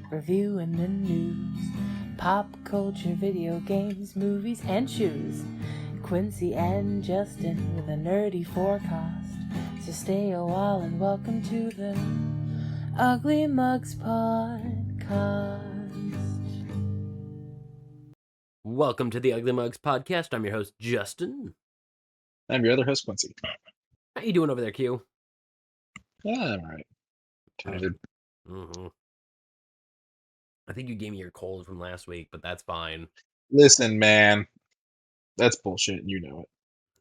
reviewing the news, pop culture, video games, movies, and shoes. Quincy and Justin with a nerdy forecast. So stay a while and welcome to the Ugly Mugs Podcast. Welcome to the Ugly Mugs Podcast. I'm your host, Justin. I'm your other host, Quincy. How you doing over there, Q? Yeah, I'm alright. Tired. Mm-hmm. I think you gave me your cold from last week, but that's fine. Listen, man. That's bullshit. You know it.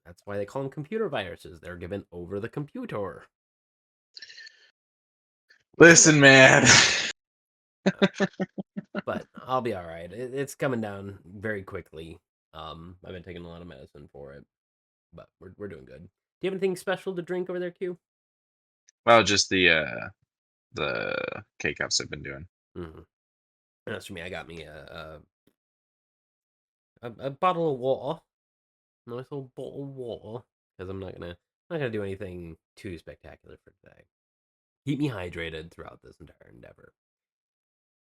That's why they call them computer viruses. They're given over the computer. Listen, man. But I'll be all right. It's coming down very quickly. I've been taking a lot of medicine for it, but we're doing good. Do you have anything special to drink over there, Q? Well, just the K-Cups I've been doing. Mm-hmm. That's for me. I got me a bottle of water. Nice little bottle of water. Because I'm not gonna do anything too spectacular for today. Keep me hydrated throughout this entire endeavor.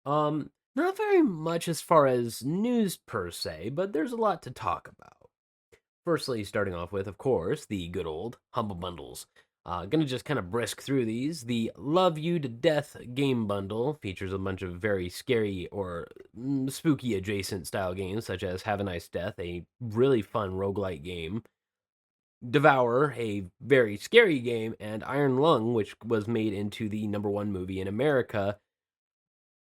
Not very much as far as news per se, but there's a lot to talk about. Firstly, starting off with, of course, the good old Humble Bundles. Gonna just kind of brisk through these. The Love You to Death game bundle features a bunch of very scary or spooky adjacent style games, such as Have a Nice Death, a really fun roguelike game, Devour, a very scary game, and Iron Lung, which was made into the #1 movie in America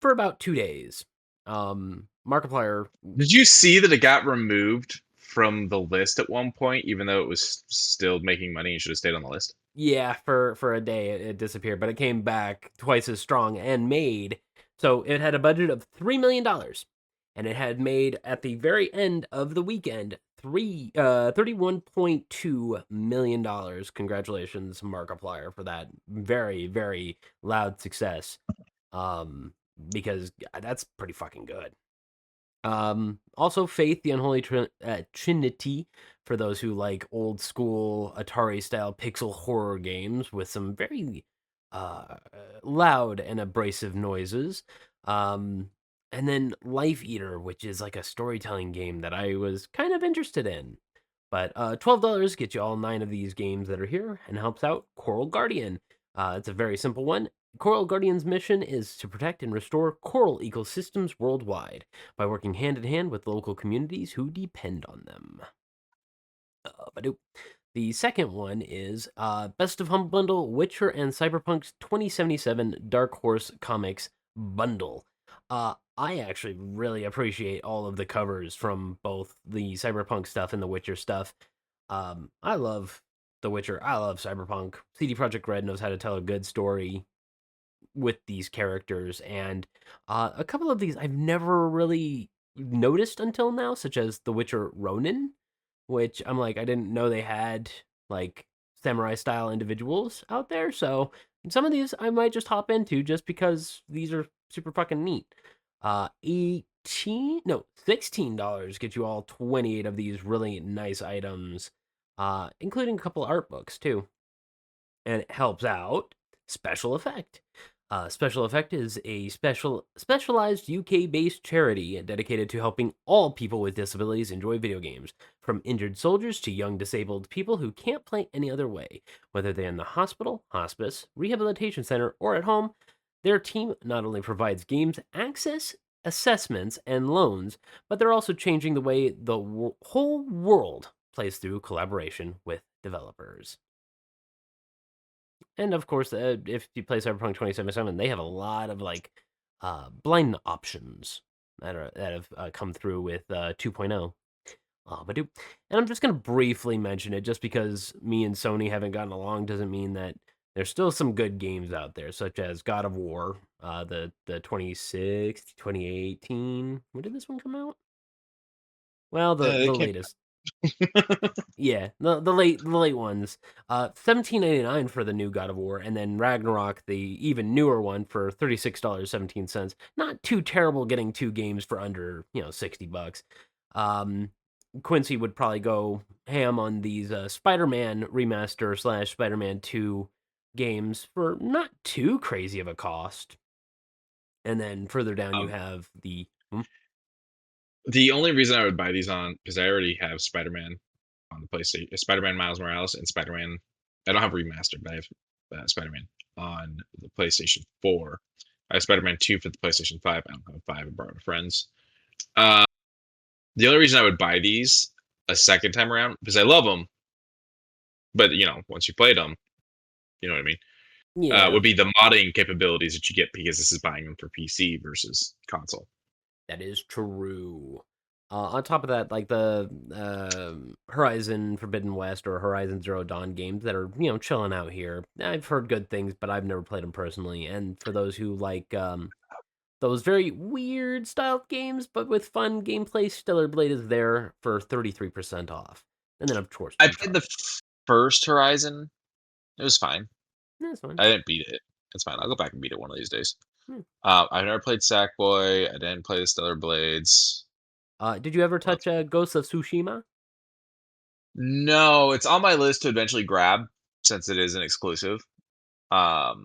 for about 2 days. Markiplier. Did you see that it got removed from the list at one point, even though it was still making money and should have stayed on the list? Yeah, for a day it disappeared, but it came back twice as strong and made. So it had a budget of $3 million, and it had made at the very end of the weekend $31.2 million. Congratulations, Markiplier, for that very, very loud success. Because that's pretty fucking good. Also, Faith, the Unholy Trinity, for those who like old school Atari style pixel horror games with some very loud and abrasive noises. And then Life Eater, which is like a storytelling game that I was kind of interested in. But $12 gets you all 9 of these games that are here and helps out Coral Guardian. It's a very simple one. Coral Guardian's mission is to protect and restore coral ecosystems worldwide by working hand in hand with local communities who depend on them. The second one is Best of Humble Bundle, Witcher and Cyberpunk's 2077 Dark Horse Comics Bundle. I actually really appreciate all of the covers from both the Cyberpunk stuff and the Witcher stuff. I love The Witcher. I love Cyberpunk. CD Projekt Red knows how to tell a good story with these characters, and a couple of these I've never really noticed until now, such as The Witcher Ronin, which I'm like, I didn't know they had like samurai style individuals out there. So some of these I might just hop into just because these are super fucking neat. $16 get you all 28 of these really nice items, including a couple art books too. And it helps out Special Effect. Special Effect is a specialized UK-based charity dedicated to helping all people with disabilities enjoy video games, from injured soldiers to young disabled people who can't play any other way. Whether they're in the hospital, hospice, rehabilitation center, or at home, their team not only provides games access, assessments, and loans, but they're also changing the way the whole world plays through collaboration with developers. And of course, if you play Cyberpunk 2077, they have a lot of like blind options that have come through with 2.0. And I'm just gonna briefly mention it, just because me and Sony haven't gotten along doesn't mean that there's still some good games out there, such as God of War, the 2018. When did this one come out? Well, the latest. Yeah, the late ones. $17.99 for the new God of War, and then Ragnarok, the even newer one, for $36.17. Not too terrible getting 2 games for under, $60. Quincy would probably go ham on these Spider-Man remaster / Spider-Man 2 games for not too crazy of a cost. And then further down, you have the The only reason I would buy these on, because I already have Spider-Man on the PlayStation, Spider-Man Miles Morales and Spider-Man. I don't have remastered, but I have Spider-Man on the PlayStation 4. I have Spider-Man 2 for the PlayStation 5. I don't have 5. I borrowed a friend's. Uh, the only reason I would buy these a second time around, because I love them, but once you played them, you know what I mean. yeah. Would be the modding capabilities that you get, because this is buying them for PC versus console. That is true. On top of that, like the Horizon Forbidden West or Horizon Zero Dawn games that are chilling out here. I've heard good things, but I've never played them personally. And for those who like those very weird styled games, but with fun gameplay, Stellar Blade is there for 33% off. And then of course, I played the first Horizon. It was fine. That's fine. I didn't beat it. It's fine. I'll go back and beat it one of these days. Hmm. I've never played Sackboy. I didn't play the Stellar Blades. Did you ever touch Ghost of Tsushima? No, it's on my list to eventually grab, since it is an exclusive. But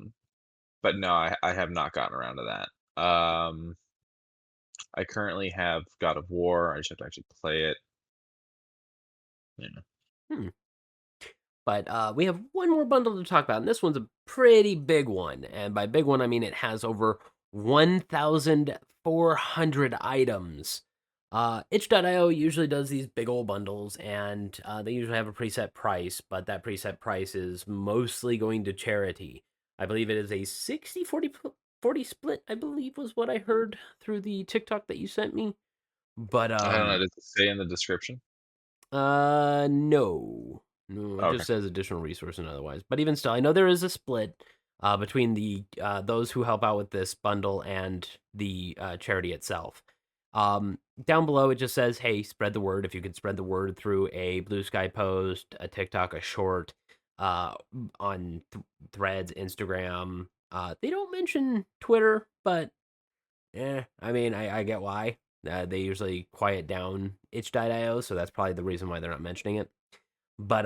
no, I have not gotten around to that. I currently have God of War. I just have to actually play it. Yeah. But we have one more bundle to talk about, and this one's a pretty big one. And by big one, I mean it has over 1,400 items. Itch.io usually does these big old bundles, and they usually have a preset price, but that preset price is mostly going to charity. I believe it is a 60-40 split, I believe was what I heard through the TikTok that you sent me. But I don't know. Does it say in the description? No. No, it Okay. just says additional resource and otherwise. But even still, I know there is a split between the those who help out with this bundle and the charity itself. Down below, it just says, "Hey, spread the word. If you could spread the word through a Blue Sky post, a TikTok, a short, on Threads, Instagram. They don't mention Twitter, but I mean, I get why. They usually quiet down itch.io, so that's probably the reason why they're not mentioning it. But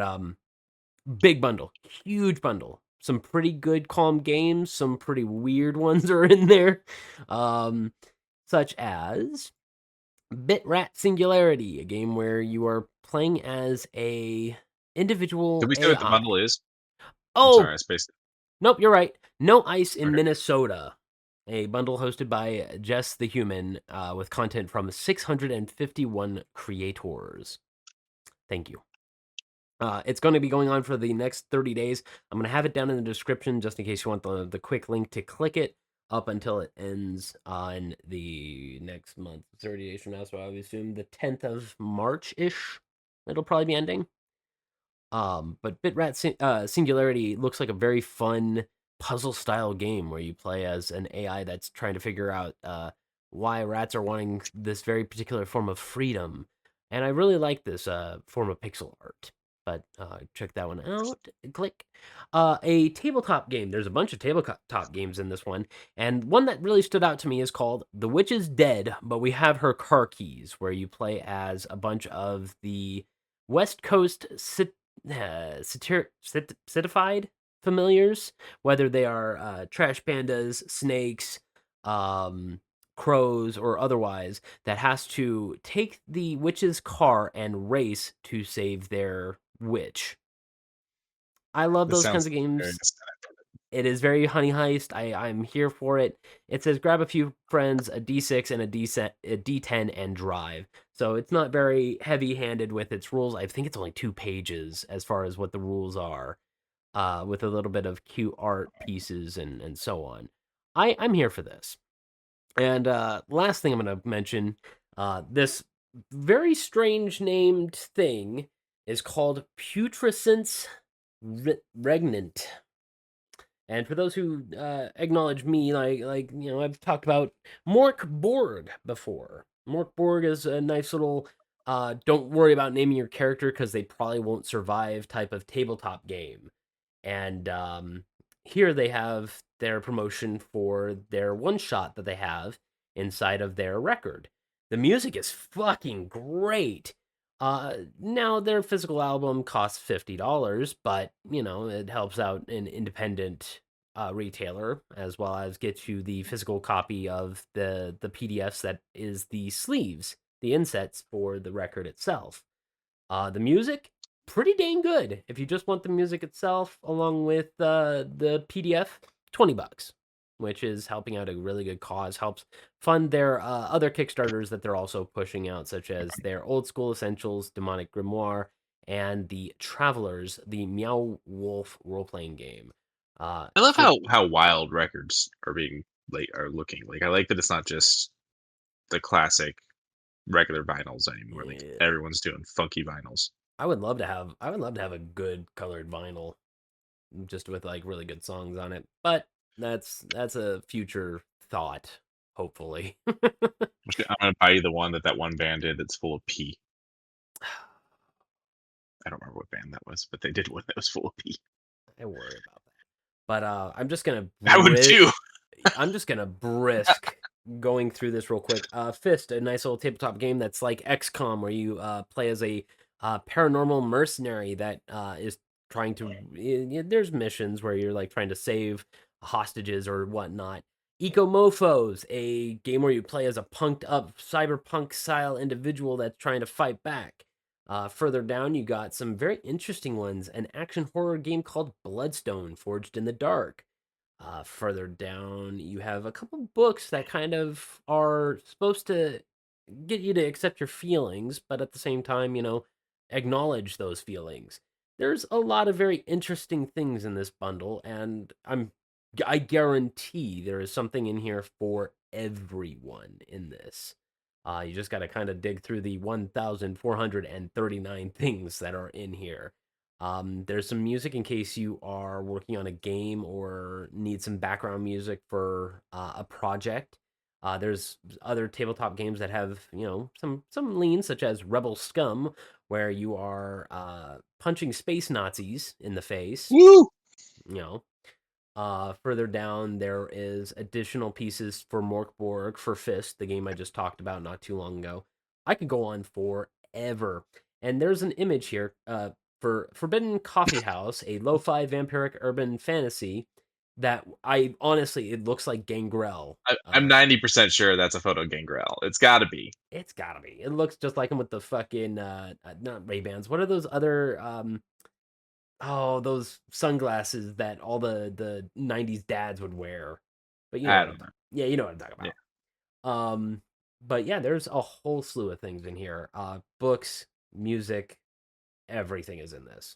big bundle, huge bundle. Some pretty good calm games, some pretty weird ones are in there. Such as Bit-Rat Singularity, a game where you are playing as a individual Did we say AI. what the bundle is? Oh, I'm sorry, I spaced it. Nope, you're right. No Ice in Okay. Minnesota. A bundle hosted by Jess the Human with content from 651 creators. Thank you. It's going to be going on for the next 30 days. I'm going to have it down in the description just in case you want the quick link to click it up until it ends on the next month. 30 days from now, so I would assume the 10th of March-ish. It'll probably be ending. But Bit-Rat Singularity looks like a very fun puzzle-style game where you play as an AI that's trying to figure out why rats are wanting this very particular form of freedom. And I really like this form of pixel art. But check that one out. Click. A tabletop game. There's a bunch of tabletop games in this one. And one that really stood out to me is called The Witch is Dead, but we have her car keys, where you play as a bunch of the West Coast citified familiars, whether they are trash pandas, snakes, crows, or otherwise, that has to take the witch's car and race to save their witch. I love This those kinds sounds of very games. nostalgic. It is very Honey Heist. I'm here for it. It says grab a few friends, a D6 and a D10 and drive. So it's not very heavy-handed with its rules. I think it's only 2 pages as far as what the rules are, with a little bit of cute art pieces and so on. I'm here for this. And last thing I'm going to mention, this very strange named thing is called Putrescence Regnant. And for those who acknowledge me, I've talked about Mork Borg before. Mork Borg is a nice little don't worry about naming your character because they probably won't survive type of tabletop game. And here they have their promotion for their one shot that they have inside of their record. The music is fucking great. Now their physical album costs $50, but it helps out an independent retailer, as well as get you the physical copy of the PDFs that is the sleeves, the insets for the record itself. The music, pretty dang good. If you just want the music itself, along with the PDF, $20, which is helping out a really good cause. Helps fund their other Kickstarters that they're also pushing out, such as their Old School Essentials, Demonic Grimoire, and the Travelers, the Meow Wolf role playing game. I love how wild records are looking. Like, I like that it's not just the classic regular vinyls anymore. Like, Yeah. everyone's doing funky vinyls. I would love to have a good colored vinyl, just with like really good songs on it. But that's a future thought, hopefully. I'm gonna buy you the one that one band did that's full of pee. I don't remember what band that was, but they did one that was full of pee. I worry about that. But I'm just gonna I would too. I'm just gonna brisk going through this real quick. Fist, a nice little tabletop game that's like XCOM, where you play as a paranormal mercenary that is trying to. There's missions where you're like trying to save hostages or whatnot. Ecomofos, a game where you play as a punked up cyberpunk style individual that's trying to fight back. Further down, you got some very interesting ones. An action horror game called Bloodstone, Forged in the Dark. Further down, you have a couple books that kind of are supposed to get you to accept your feelings, but at the same time, acknowledge those feelings. There's a lot of very interesting things in this bundle, and I guarantee there is something in here for everyone in this. You just got to kind of dig through the 1,439 things that are in here. There's some music in case you are working on a game or need some background music for a project. There's other tabletop games that have some leans, such as Rebel Scum, where you are punching space Nazis in the face. Woo! Further down, there is additional pieces for Morkborg for Fist, the game I just talked about not too long ago. I could go on forever. And there's an image here for Forbidden Coffee House, a lo-fi vampiric urban fantasy that it looks like Gangrel. I'm 90% sure that's a photo of Gangrel. It's got to be. It's gotta be. It looks just like him with the fucking not Ray-Bans. What are those other those sunglasses that all the 90s dads would wear? But I don't know. Yeah, you know what I'm talking about. Yeah. But yeah, there's a whole slew of things in here. Books, music, everything is in this.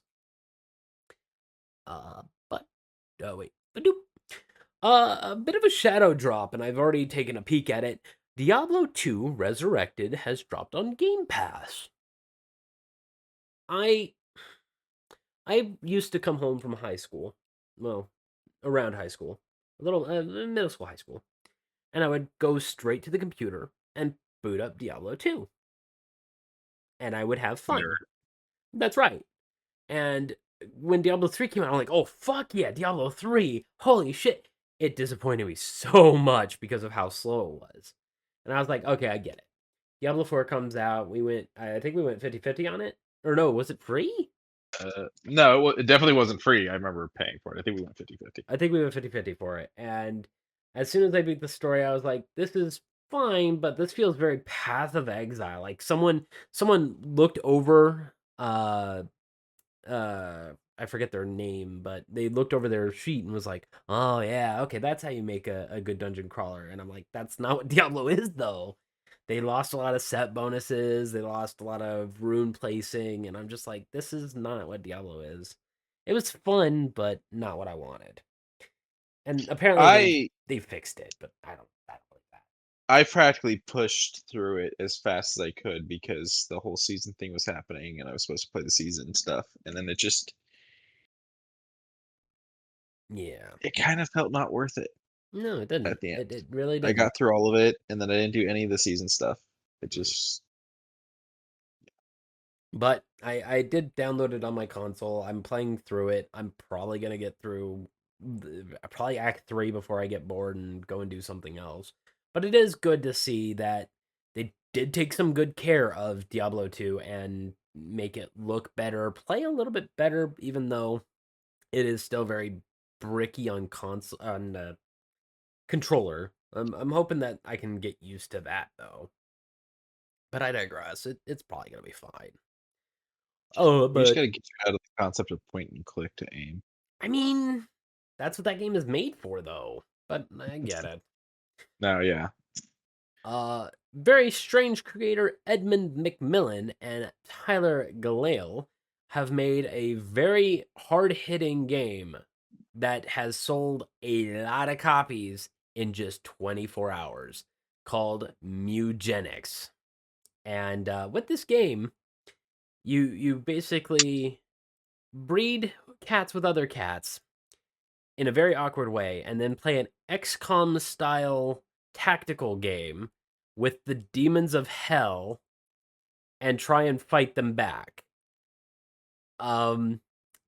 But oh wait. Ba-doop. A bit of a shadow drop, and I've already taken a peek at it. Diablo 2 Resurrected has dropped on Game Pass. I used to come home from high school, well, around high school, a little middle school, high school, and I would go straight to the computer and boot up Diablo 2, and I would have fun. Nerd. That's right. And when Diablo 3 came out, I'm like, oh fuck yeah, Diablo 3! Holy shit! It disappointed me so much because of how slow it was, and I was like, okay, I get it. Diablo 4 comes out. I think we went 50-50 on it, or no, was it free? No, it definitely wasn't free. I remember paying for it. I think we went 50-50. I think we went 50-50 for it. And as soon as I beat the story, I was like, this is fine, but this feels very Path of Exile. Like someone looked over I forget their name, but they looked over their sheet and was like, oh yeah, okay, that's how you make a good dungeon crawler. And I'm like, that's not what Diablo is though. They lost a lot of set bonuses, they lost a lot of rune placing, and I'm just like, this is not what Diablo is. It was fun, but not what I wanted. And apparently they fixed it, but I don't like that. I practically pushed through it as fast as I could because the whole season thing was happening and I was supposed to play the season stuff. And then it kind of felt not worth it. No, it didn't. At the end. It really didn't. I got through all of it and then I didn't do any of the season stuff. It just... But I did download it on my console. I'm playing through it. I'm probably going to get through probably Act 3 before I get bored and go and do something else. But it is good to see that they did take some good care of Diablo 2 and make it look better, play a little bit better, even though it is still very bricky on console on controller. I'm hoping that I can get used to that though. But I digress. It's probably gonna be fine. Oh, You just but got to get you out of the concept of point and click to aim. I mean, that's what that game is made for, though. But I get it. No, yeah. Very strange creator Edmund McMillan and Tyler Galale have made a very hard-hitting game that has sold a lot of copies in just 24 hours, called Mugenics. And with this game, you basically breed cats with other cats in a very awkward way and then play an XCOM style tactical game with the demons of hell and try and fight them back.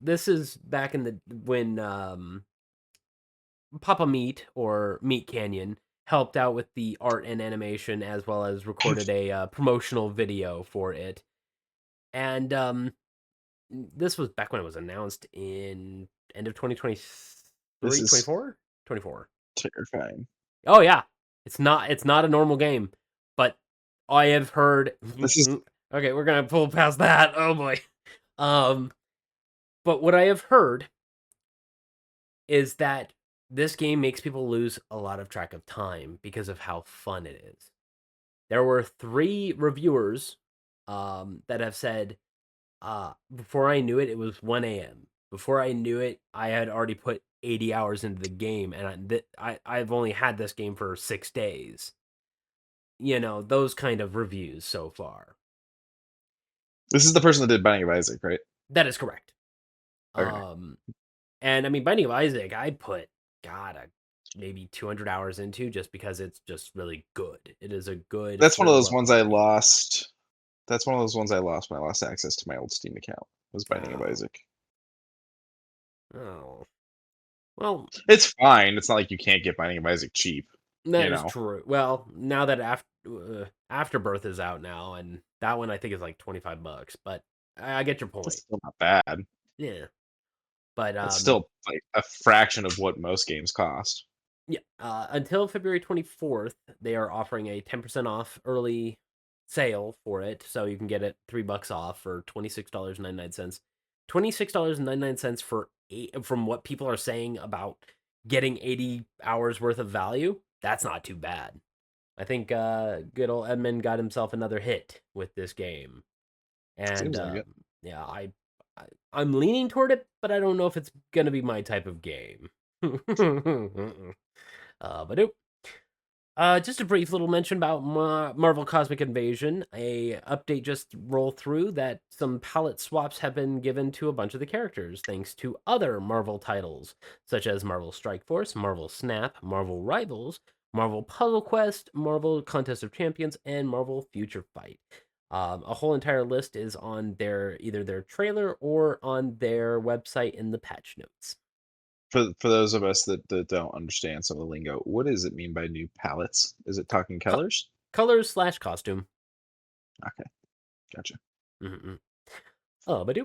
This is back in the when Papa Meat or Meat Canyon helped out with the art and animation as well as recorded a promotional video for it. And this was back when it was announced in end of 2023, This is 24? 24. terrifying. Oh yeah. It's not a normal game, but I have heard This is okay, we're going to pull past that. Oh boy. Um but what I have heard is that this game makes people lose a lot of track of time because of how fun it is. There were 3 reviewers that have said before I knew it, it was 1 a.m. Before I knew it, I had already put 80 hours into the game, and I've only had this game for 6 days. You know, those kind of reviews so far. this is the person that did Binding of Isaac, right? That is correct. Okay. And I mean, Binding of Isaac, I put, God, maybe 200 hours into just because it's just really good. It is a good. That's one of those well ones I lost. That's one of those ones I lost when I lost access to my old Steam account. Was Binding of Oh. Isaac. Oh. Well, It's fine. It's not like you can't get Binding of Isaac cheap. that is true. Well, now that Afterbirth is out now, and that one I think is like $25, but I get your It's point. still not bad. Yeah, but It's still like a fraction of what most games cost. yeah. Until February 24th, they are offering a 10% off early sale for it, so you can get it $3 off for $26.99. $26.99 for from what people are saying about getting 80 hours worth of value. That's not too bad. I think good old Edmund got himself another hit with this game, and Seems like it. yeah, I'm leaning toward it, but I don't know if it's gonna be my type of game. But nope. Just a brief little mention about Marvel Cosmic Invasion. A update just rolled through that some palette swaps have been given to a bunch of the characters, thanks to other Marvel titles, such as Marvel Strike Force, Marvel Snap, Marvel Rivals, Marvel Puzzle Quest, Marvel Contest of Champions, and Marvel Future Fight. A whole entire list is on either their trailer or on their website in the patch notes. For those of us that don't understand some of the lingo, what does it mean by new palettes? Is it talking colors? Colors/costume. Okay, gotcha. Mm-mm. Oh, but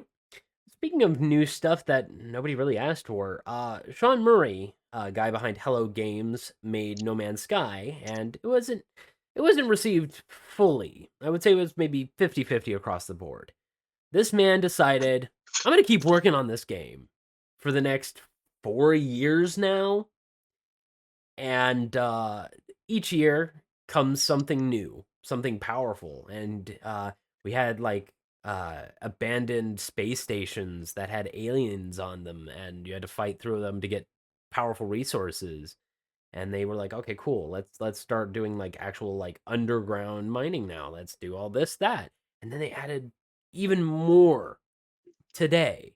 speaking of new stuff that nobody really asked for, Sean Murray, guy behind Hello Games, made No Man's Sky, and it wasn't received fully. I would say it was maybe 50-50 across the board. This man decided, I'm going to keep working on this game for the next 4 years now, and each year comes something new, something powerful, and we had like abandoned space stations that had aliens on them, and you had to fight through them to get powerful resources. And they were like, okay, cool, let's start doing like actual like underground mining now. Let's do all this that, and then they added even more today.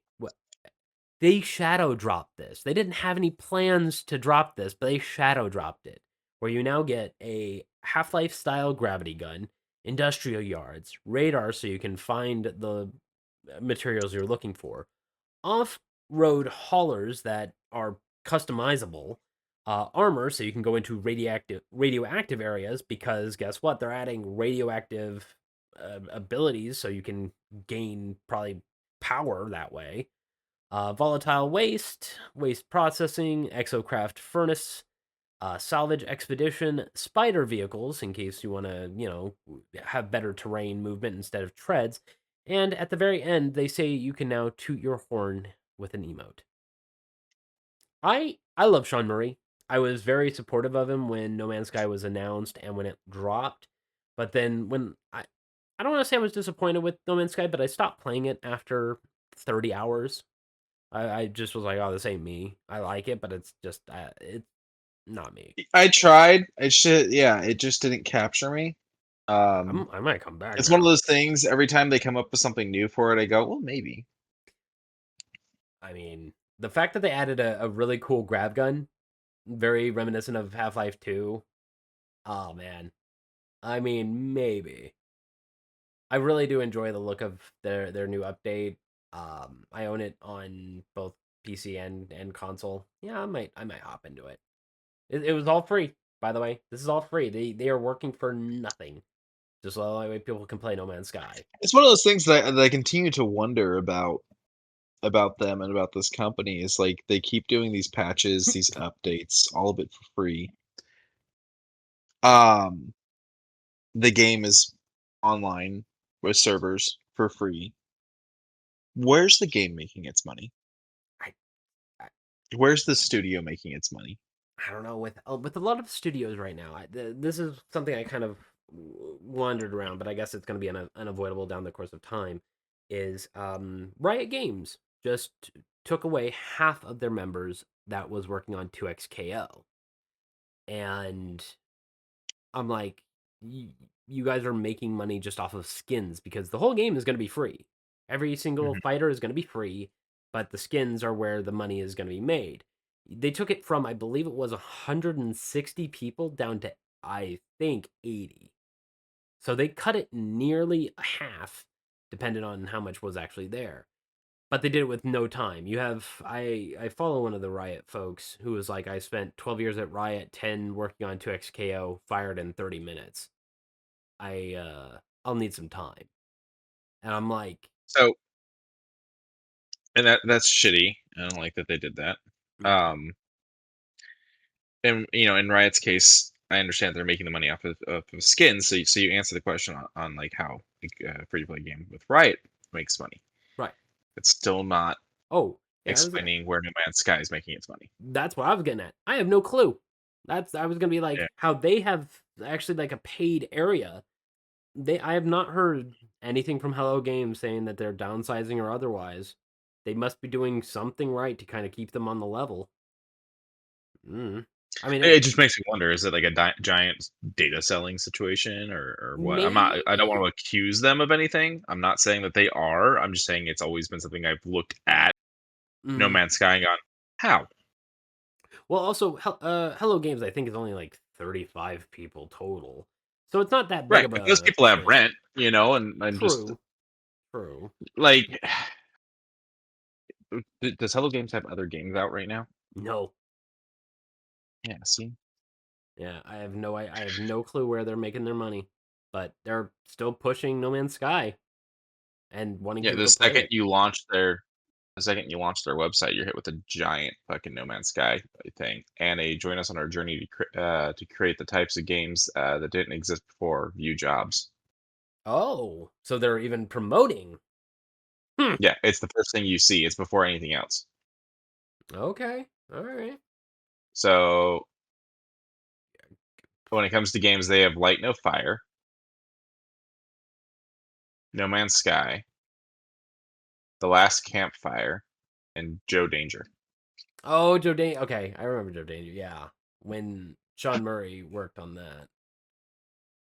They shadow dropped this. They didn't have any plans to drop this, but they shadow dropped it. Where you now get a Half-Life style gravity gun, industrial yards, radar so you can find the materials you're looking for, off-road haulers that are customizable, armor so you can go into radioactive areas because guess what? They're adding radioactive abilities so you can gain probably power that way. Volatile waste, waste processing, exocraft furnace, salvage expedition, spider vehicles in case you want to, have better terrain movement instead of treads. And at the very end, they say you can now toot your horn with an emote. I love Sean Murray. I was very supportive of him when No Man's Sky was announced and when it dropped. But then when I don't want to say I was disappointed with No Man's Sky, but I stopped playing it after 30 hours. I just was like, oh, this ain't me. I like it, but it's just it's not me. I tried. It just didn't capture me. I might come back It's now. one of those things. Every time they come up with something new for it, I go, well, maybe. I mean, the fact that they added a really cool grab gun, very reminiscent of Half-Life 2. Oh man. I mean, maybe. I really do enjoy the look of their new update. I own it on both PC and console. Yeah, I might hop into it. It was all free, by the way. This is all free. They are working for nothing. Just so that way people can play No Man's Sky. It's one of those things that I continue to wonder about them and about this company. Is like they keep doing these patches, these updates, all of it for free. Um, the game is online with servers for free. Where's the game making its money? I I, Where's the studio making its money? I don't know with a lot of studios right now. This is something I kind of wandered around, but I guess it's going to be unavoidable down the course of time. Is Riot Games just took away half of their members that was working on 2XKO, and I'm like, you guys are making money just off of skins because the whole game is going to be free. Every single Mhm. fighter is going to be free, but the skins are where the money is going to be made. They took it from, I believe it was 160 people down to, I think, 80. So they cut it nearly a half, depending on how much was actually there. But they did it with no time. You have I follow one of the Riot folks who was like, I spent 12 years at Riot, 10 working on 2XKO, fired in 30 minutes. I'll need some time. And I'm like, So, and that's shitty. I don't like that they did that. yeah, And in Riot's case, I understand they're making the money off of skins. So you answer the question on like how free to play game with Riot makes money. right. It's still not Oh, yeah, explaining where No Man's Sky is making its money. that's what I was getting at. I have no clue. I was gonna be Yeah. like, how they have actually like a paid area. I have not heard anything from Hello Games saying that they're downsizing or otherwise. They must be doing something right to kind of keep them on the level. Mm. I mean, It just makes me wonder: is it like a giant data selling situation, or what? I don't want maybe. to accuse them of anything. I'm not saying that they are. I'm just saying it's always been something I've looked at No Mm. Man's Sky and gone, how? Well, also, Hello Games, I think, is only like 35 people total. So it's not that big Right, of but those a people have thing. rent, and just True. True. like, does Hello Games have other games out right now? No. Yeah, see, Yeah, I have no clue where they're making their money, but they're still pushing No Man's Sky and wanting yeah. people to play it. The second you launch their website, you're hit with a giant fucking No Man's Sky thing, and a join us on our journey to create the types of games that didn't exist before. View jobs. Oh, so they're even promoting. Hmm. Yeah, it's the first thing you see. It's before anything else. Okay. All right. So when it comes to games, they have Light No Fire, No Man's Sky, The Last Campfire, and Joe Danger. Oh, Joe Danger. Okay, I remember Joe Danger. Yeah, when Sean Murray worked on that.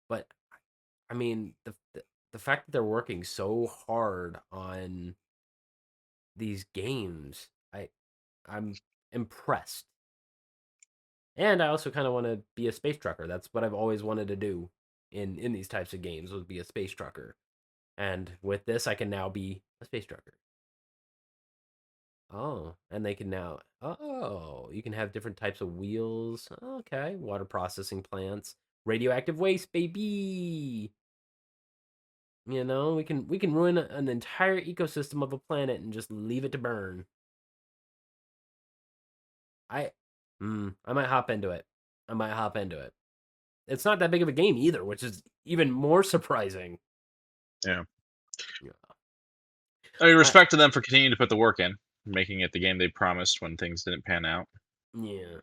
But I mean, the fact that they're working so hard on these games, I'm impressed. And I also kind of want to be a space trucker. That's what I've always wanted to do in these types of games, was be a space trucker. And with this, I can now be a space trucker. Oh, and they can now. Oh, you can have different types of wheels. Okay, water processing plants, radioactive waste, baby. We can ruin an entire ecosystem of a planet and just leave it to burn. I might hop into it. It's not that big of a game either, which is even more surprising. Yeah. Yeah. I mean, respect to them for continuing to put the work in, making it the game they promised when things didn't pan out. Yeah.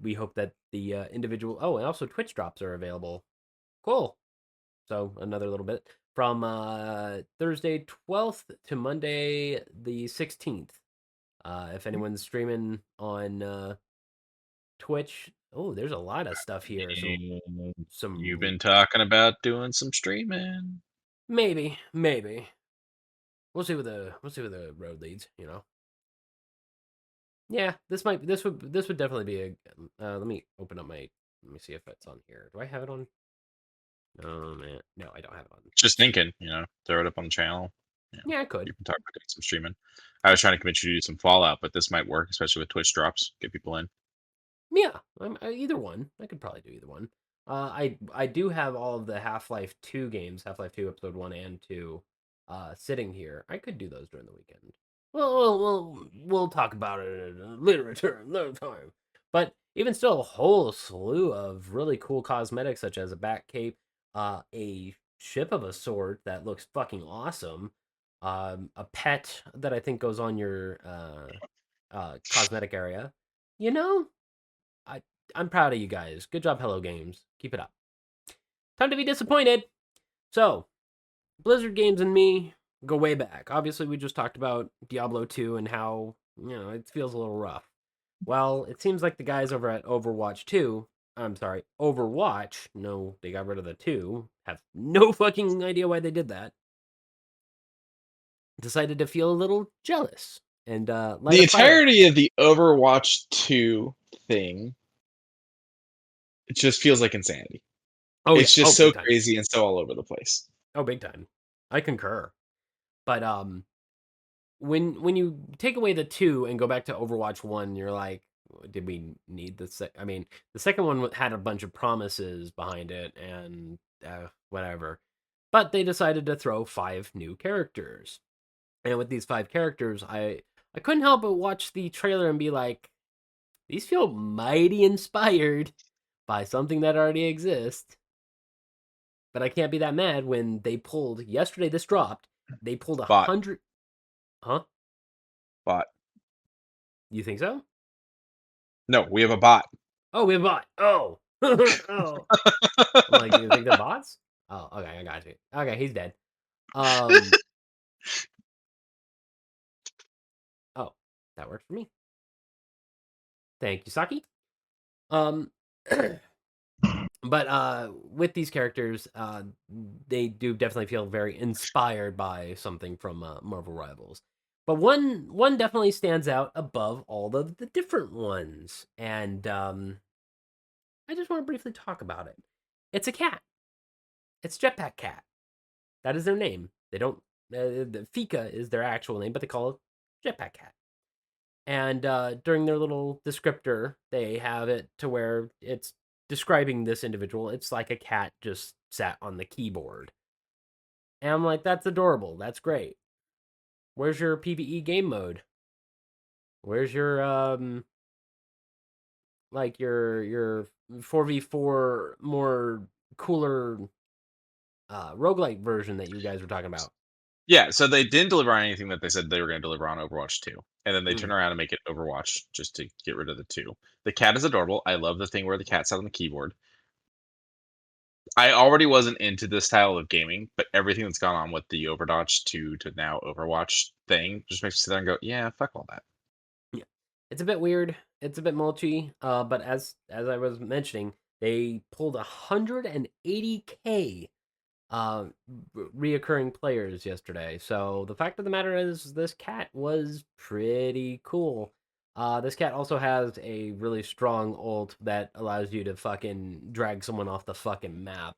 We hope that the individual. Oh, and also Twitch drops are available. Cool. So another little bit from Thursday 12th to Monday the 16th. If anyone's streaming on Twitch, oh, there's a lot of stuff here. Some You've been talking about doing some streaming. maybe. We'll see where the road leads. Yeah, this would definitely be a. Let me open up my. Let me see if it's on here. Do I have it on? Oh man, no, I don't have it on. Just thinking, throw it up on the channel. Yeah, I could. You've been talking about doing some streaming. I was trying to convince you to do some Fallout, but this might work, especially with Twitch drops. Get people in. Yeah, either one. I could probably do either one. I do have all of the Half-Life 2 games, Half-Life 2 Episode 1 and 2, sitting here. I could do those during the weekend. We'll talk about it at a later time. But even still, a whole slew of really cool cosmetics, such as a bat cape, a ship of a sort that looks fucking awesome, a pet that I think goes on your cosmetic area. You know, I'm proud of you guys. Good job, Hello Games. Keep it up. Time to be disappointed. So, Blizzard Games and me go way back. Obviously, we just talked about Diablo 2 and how, it feels a little rough. Well, it seems like the guys over at Overwatch 2, I'm sorry, Overwatch, no, they got rid of the 2, have no fucking idea why they did that, decided to feel a little jealous and light The a fire. entirety of the Overwatch 2 thing, it just feels like insanity. Oh, It's yeah. just Big so time. crazy and so all over the place. Oh, big time. I concur. But when you take away the 2 and go back to Overwatch 1, you're like, did we need the I mean, the second one had a bunch of promises behind it and whatever. But they decided to throw 5 new characters. And with these 5 characters, I couldn't help but watch the trailer and be like, these feel mighty inspired by something that already exists. But I can't be that mad when they pulled yesterday. This dropped. They pulled Bot. 100. Huh? Bot. You think so? No, we have a bot. Oh, we have a bot. Oh. Oh. I'm like, do you think they're bots? Oh, okay, I got you. Okay, he's dead. Oh, that worked for me. Thank you, Socky. But with these characters, they do definitely feel very inspired by something from Marvel Rivals. But one definitely stands out above all of the different ones, and I just want to briefly talk about it. It's a cat. It's Jetpack Cat. That is their name. They don't. The Fika is their actual name, but they call it Jetpack Cat. And during their little descriptor, they have it to where it's describing this individual. It's like a cat just sat on the keyboard. And I'm like, that's adorable. That's great. Where's your PvE game mode? Where's your like your 4v4 more cooler roguelike version that you guys were talking about? Yeah, so they didn't deliver on anything that they said they were going to deliver on Overwatch 2. And then they turn Mm. around and make it Overwatch just to get rid of the 2. The cat is adorable. I love the thing where the cat sat on the keyboard. I already wasn't into this style of gaming, but everything that's gone on with the Overwatch 2 to now Overwatch thing just makes me sit there and go, yeah, fuck all that. Yeah. It's a bit weird. It's a bit mulchy. But as I was mentioning, they pulled 180K reoccurring players yesterday. So the fact of the matter is, this cat was pretty cool. This cat also has a really strong ult that allows you to fucking drag someone off the fucking map.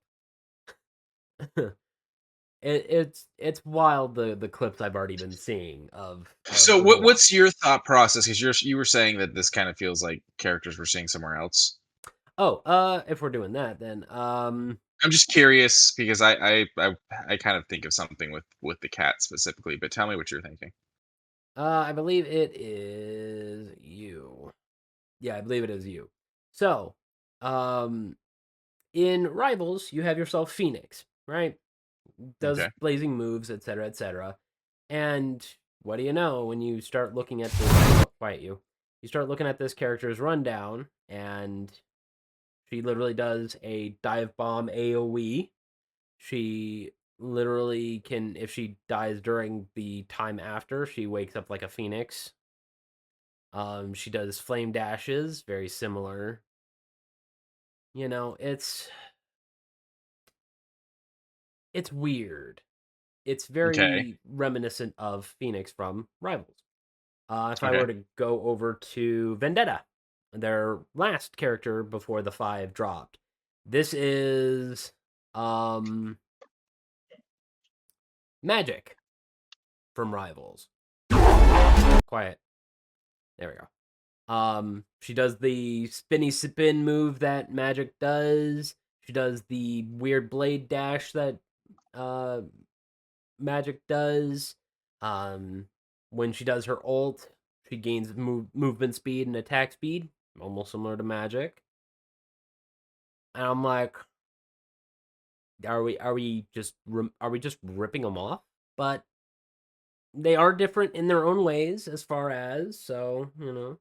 It's wild the clips I've already been seeing of So Overwatch. what's your thought process? Because you were saying that this kind of feels like characters we're seeing somewhere else. Oh, if we're doing that, then I'm just curious because I kind of think of something with the cat specifically, but tell me what you're thinking. I believe it is you. Yeah, I believe it is you. So, in Rivals, you have yourself Phoenix, right? Does Okay. blazing moves, etc., etc. And what do you know when you start looking at this? Oh, quiet you. You start looking at this character's rundown, and she literally does a dive bomb AoE. She literally can, if she dies during the time after, she wakes up like a phoenix. She does flame dashes, very similar. You know, it's weird. It's Okay. very reminiscent of Phoenix from Rivals. If I Okay. were to go over to Vendetta, their last character before the 5 dropped, this is Magic from Rivals. Quiet. There we go. She does the spinny spin move that Magic does. She does the weird blade dash that uh Magic does. Um, when she does her ult, she gains movement speed and attack speed, almost similar to Magic. And I'm like, are we just ripping them off? But they are different in their own ways, as far as so you know.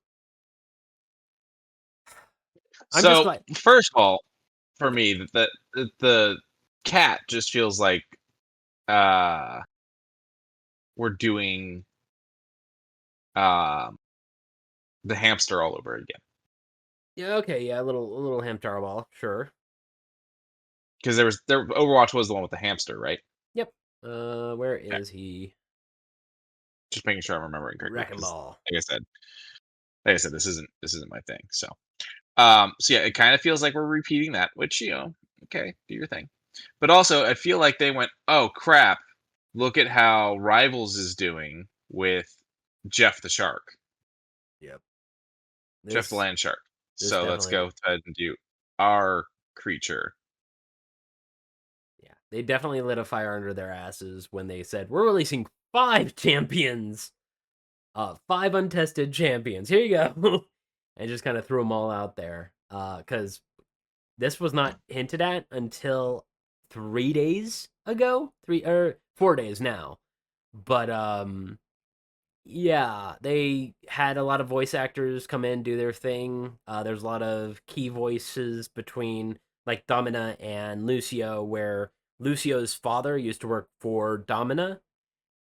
I'm just So glad. first of all, for Okay, me, the cat just feels like uh we're doing um the hamster all over again. yeah, okay, yeah, a little Hamtaro ball, sure. Because there Overwatch was the one with the hamster, right? Yep. Where Okay. is he? Just making sure I'm remembering correctly. Wrecking Because ball. like I said, this isn't my thing. So yeah, it kind of feels like we're repeating that, which okay, do your thing. But also, I feel like they went, oh crap, look at how Rivals is doing with Jeff the Shark, Yep. Jeff the This Land Shark. this So let's definitely go ahead and do our creature. Yeah, they definitely lit a fire under their asses when they said we're releasing 5 champions, 5 untested champions. Here you go, and just kind of threw them all out there. Because this was not hinted at until 3 days ago, 4 days now. But yeah, they had a lot of voice actors come in do their thing. There's a lot of key voices between like Domina and Lucio, where Lucio's father used to work for Domina,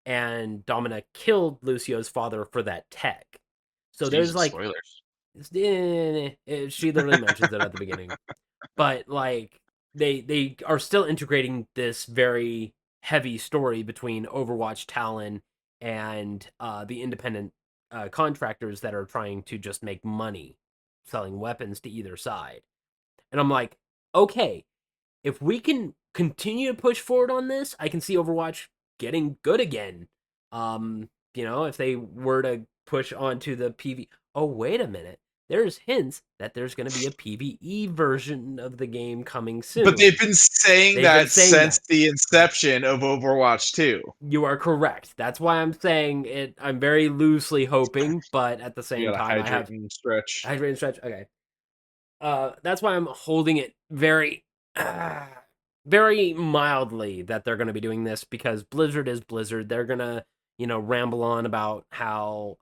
and Domina killed Lucio's father for that tech. So there's Jesus, like, spoilers. she literally mentions it at the beginning, but like they are still integrating this very heavy story between Overwatch Talon and the independent contractors that are trying to just make money selling weapons to either side. And I'm like, okay, if we can continue to push forward on this, I can see Overwatch getting good again. If they were to push onto the PV. Oh, wait a minute. There's hints that there's going to be a PvE version of the game coming But they've soon. been saying They've been that saying since that. the inception of Overwatch 2. You are correct. That's why I'm saying it. I'm very loosely hoping, but at the You same gotta time, I hydrate have and stretch. hydrate and stretch. Okay. That's why I'm holding it very, very mildly that they're going to be doing this, because Blizzard is Blizzard. They're gonna, ramble on about how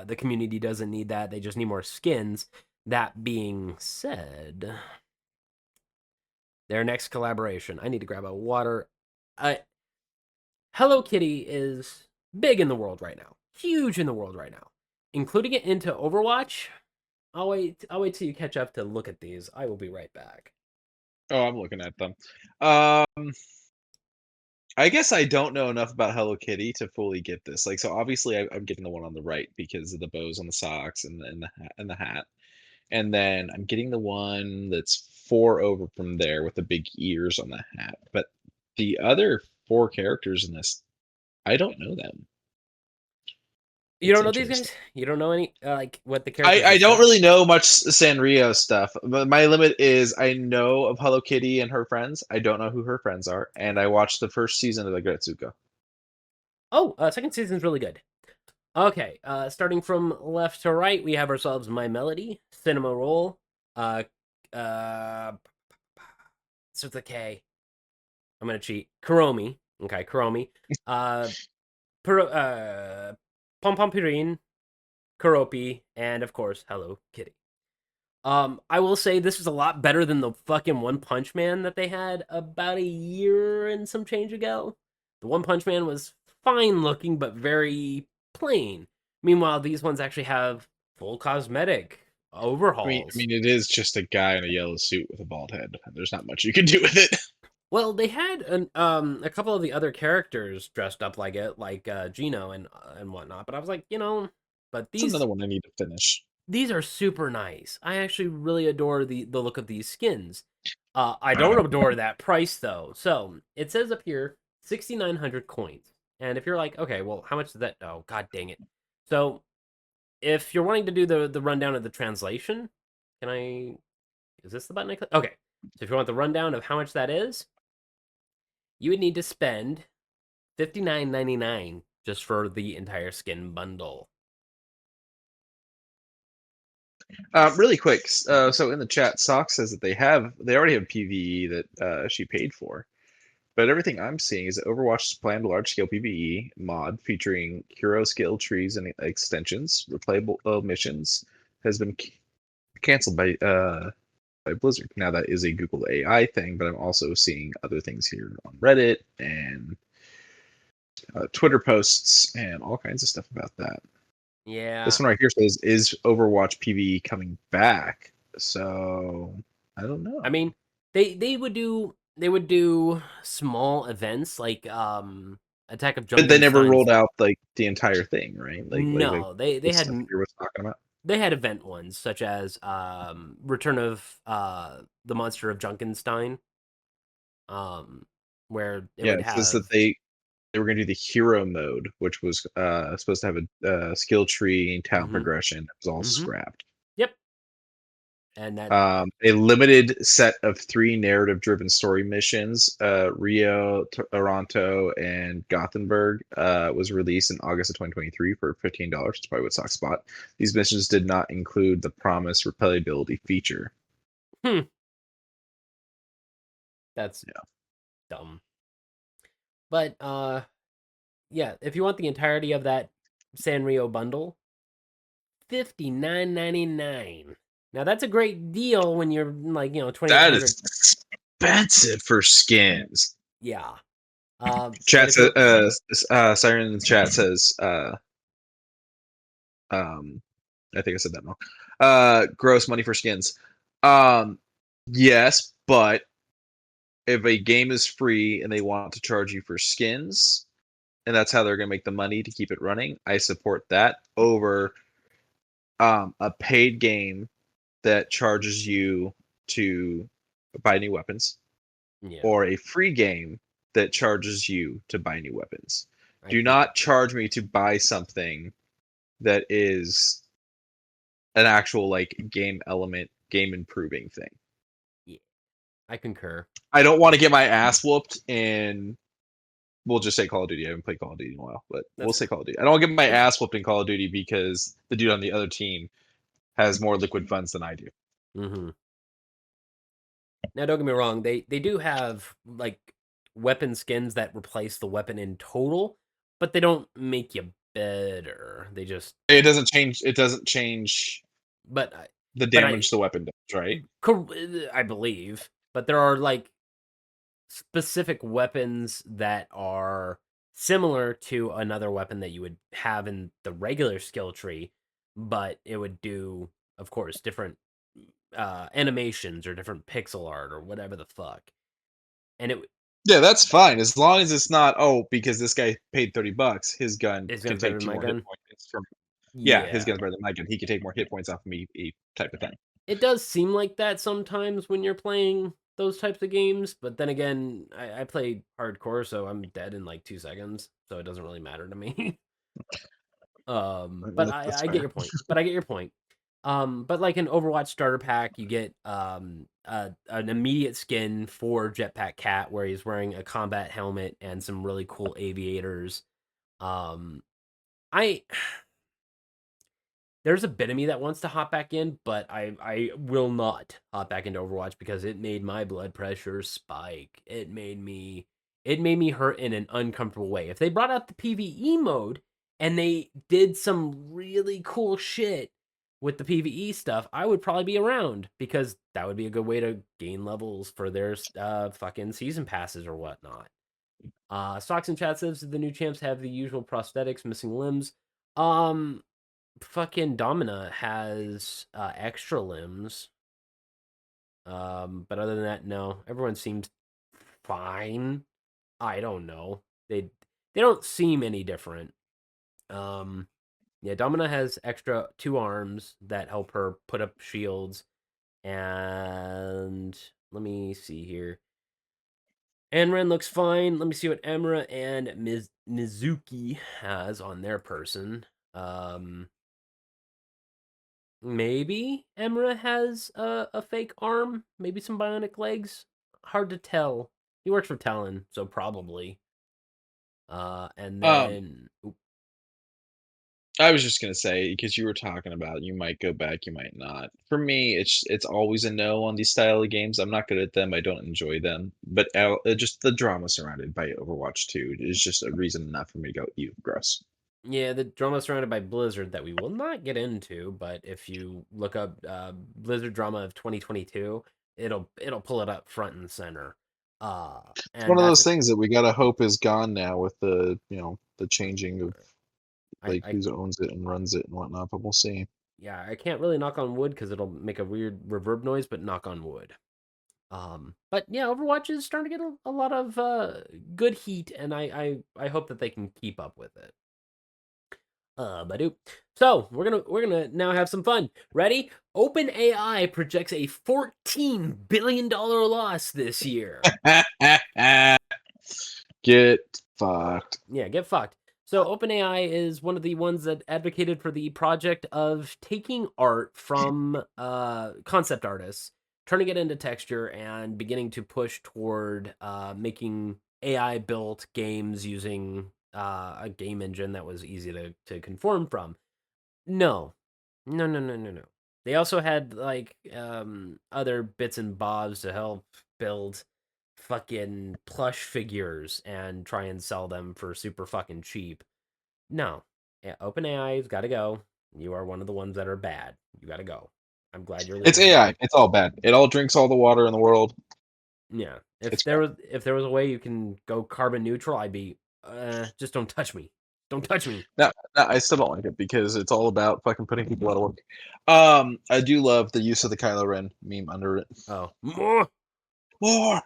the community doesn't need that; they just need more skins. That being said, their next collaboration. I need to grab a water. Hello Kitty is big in the world right now, huge in the world right now, including it into Overwatch. I'll wait till you catch up to look at these. I will be right back. Oh, I'm looking at them. Um, I guess I don't know enough about Hello Kitty to fully get this. Like, so obviously I'm getting the one on the right because of the bows on the socks and the hat, and then I'm getting the one that's 4 over from there with the big ears on the hat. But the other 4 characters in this, I don't know them. You It's don't know these interesting. guys? You don't know any like what the I, characters I don't discuss? really know much Sanrio stuff, but my limit is I know of Hello Kitty and her friends. I don't know who her friends are, and I watched the first season of the Gretsuko. Oh, second season's really good. Okay, starting from left to right, we have ourselves My Melody, Cinema Roll, uh, uh, it's with a K. I'm gonna cheat. Kuromi. Okay, Kuromi. Uh, Pom Pom Purin, Kuropi, and of course, Hello Kitty. I will say this is a lot better than the fucking One Punch Man that they had about a year and some change ago. The One Punch Man was fine looking, but very plain. Meanwhile, these ones actually have full cosmetic I overhauls. mean, it is just a guy in a yellow suit with a bald head. There's not much you can do with it. Well, they had a couple of the other characters dressed up like it, like Gino and whatnot. But I was like, but That's another one I need to finish. these are super nice. I actually really adore the look of these skins. I don't adore that price though. So it says up here 6,900 coins. And if you're like, okay, well, how much is that? Oh, god dang it. So if you're wanting to do the rundown of the translation, can I? Is this the button I click? Okay. So if you want the rundown of how much that is, you would need to spend 59.99 just for the entire skin bundle. Really quick. So in the chat, Sock says that they already have PVE that she paid for. But everything I'm seeing is that Overwatch's planned large-scale PvE mod featuring hero skill trees and extensions, replayable missions, has been canceled by Blizzard. Now that is a Google AI thing, but I'm also seeing other things here on Reddit and Twitter posts and all kinds of stuff about that. Yeah. This one right here says, "Is Overwatch PvE coming back?" So I don't know. I mean, they would do small events like Attack of But they never Junkenstein's. rolled out like the entire thing, right? Like No, they the had stuff you were talking about. they had event ones such as Return of the Monster of Junkenstein, um, where it Yeah, would it says that have. they were going to do the hero mode, which was supposed to have a skill tree and talent Mm-hmm, progression. It was all mm-hmm. scrapped. Yep, and that A limited set of 3 narrative-driven story missions, Rio, Toronto, and Gothenburg, was released in August of 2023 for $15. It's probably what Sock spot. These missions did not include the promised replayability feature. that's Yeah. dumb. But yeah, if you want the entirety of that Sanrio bundle, $59.99. Now that's a great deal when you're like, 2,800. That is expensive for skins. Yeah. But Chat if says, you're Siren in the chat says, I think I said that wrong. Gross money for skins. Yes, but if a game is free and they want to charge you for skins, and that's how they're going to make the money to keep it running, I support that over a paid game that charges you to buy new weapons, yeah, or a free game that charges you to buy new weapons. I Do concur. not charge me to buy something that is an actual like game element, game improving thing. Yeah, I concur. I don't want to get my ass whooped in, we'll just say Call of Duty. I haven't played Call of Duty in a while, but we'll That's say fair. Call of Duty. I don't want to get my Yeah. ass whooped in Call of Duty because the dude on the other team has more liquid funds than I do. Mm-hmm. Now, don't get me wrong. They do have like weapon skins that replace the weapon in total, but they don't make you better. They just. It doesn't change. It doesn't change But the but I damage the weapon does, right? I believe, but there are like specific weapons that are similar to another weapon that you would have in the regular skill tree, but it would do, of course, different animations or different pixel art or whatever the fuck. And Yeah, that's fine as long as it's not. Oh, because this guy paid $30, his gun it's can gonna better take than 2 my more hit gun. points from. Yeah, his Yeah. gun's better than my gun. He can take more hit points off of me, type of thing. It does seem like that sometimes when you're playing those types of games, but then again, I play hardcore, so I'm dead in like 2 seconds, so it doesn't really matter to me. But That's I get fair. your point. But I get your point. But like an Overwatch starter pack, you get an immediate skin for Jetpack Cat, where he's wearing a combat helmet and some really cool aviators. Um, I there's a bit of me that wants to hop back in, but I will not hop back into Overwatch because it made my blood pressure spike. It made me hurt in an uncomfortable way. If they brought out the PvE mode and they did some really cool shit with the PvE stuff, I would probably be around because that would be a good way to gain levels for their fucking season passes or whatnot. Stocks and chat says the new champs have the usual prosthetics, missing limbs. Um, Fucking Domina has extra limbs. But other than that, no. Everyone seems fine. I don't know. They don't seem any different. Yeah, Domina has extra 2 arms that help her put up shields. And let me see here. Anran looks fine. Let me see what Emra and Mizuki has on their person. Maybe Emra has a fake arm, maybe some bionic legs. Hard to tell. He works for Talon, so probably. And Um, then I was just gonna say because you were talking about you might go back, you might not. For me, it's always a no on these style of games. I'm not good at them. I don't enjoy them. But just the drama surrounded by Overwatch 2 is just a reason enough for me to go, "You gross." yeah, the drama surrounded by Blizzard that we will not get into, but if you look up Blizzard drama of 2022, it'll pull it up front and center. It's one And of that's those things that we gotta hope is gone now with the changing of like I who owns it and runs it and whatnot. But we'll see. yeah, I can't really knock on wood because it'll make a weird reverb noise, but knock on wood. But yeah, Overwatch is starting to get a lot of good heat, and I hope that they can keep up with it. Badoop. So we're gonna now have some fun. Ready? OpenAI projects a $14 billion loss this year. Get fucked. Yeah, get fucked. So OpenAI is one of the ones that advocated for the project of taking art from concept artists, turning it into texture, and beginning to push toward making AI built games using a game engine that was easy to conform from. No, no, no, no, no, no. They also had like other bits and bobs to help build fucking plush figures and try and sell them for super fucking cheap. No. Yeah, OpenAI's got to go. You are one of the ones that are bad. You got to go. I'm glad you're It's leaving now. AI. It's all bad. It all drinks all the water in the world. Yeah. If It's there bad. was if there was a way you can go carbon neutral, I'd be just don't touch me. Don't touch me. No, no, I still don't like it because it's all about fucking putting people out of work. I do love the use of the Kylo Ren meme under it. Oh, more. More.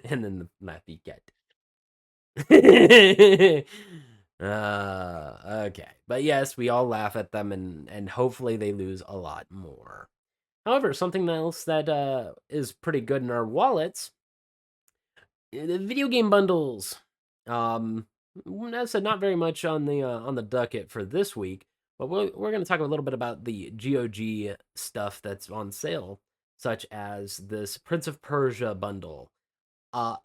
And then the Matthew get. Okay, but yes, we all laugh at them, and hopefully they lose a lot more. However, something else that is pretty good in our wallets, the video game bundles. As I said, not very much on the docket for this week, but we're going to talk a little bit about the GOG stuff that's on sale, such as this Prince of Persia bundle.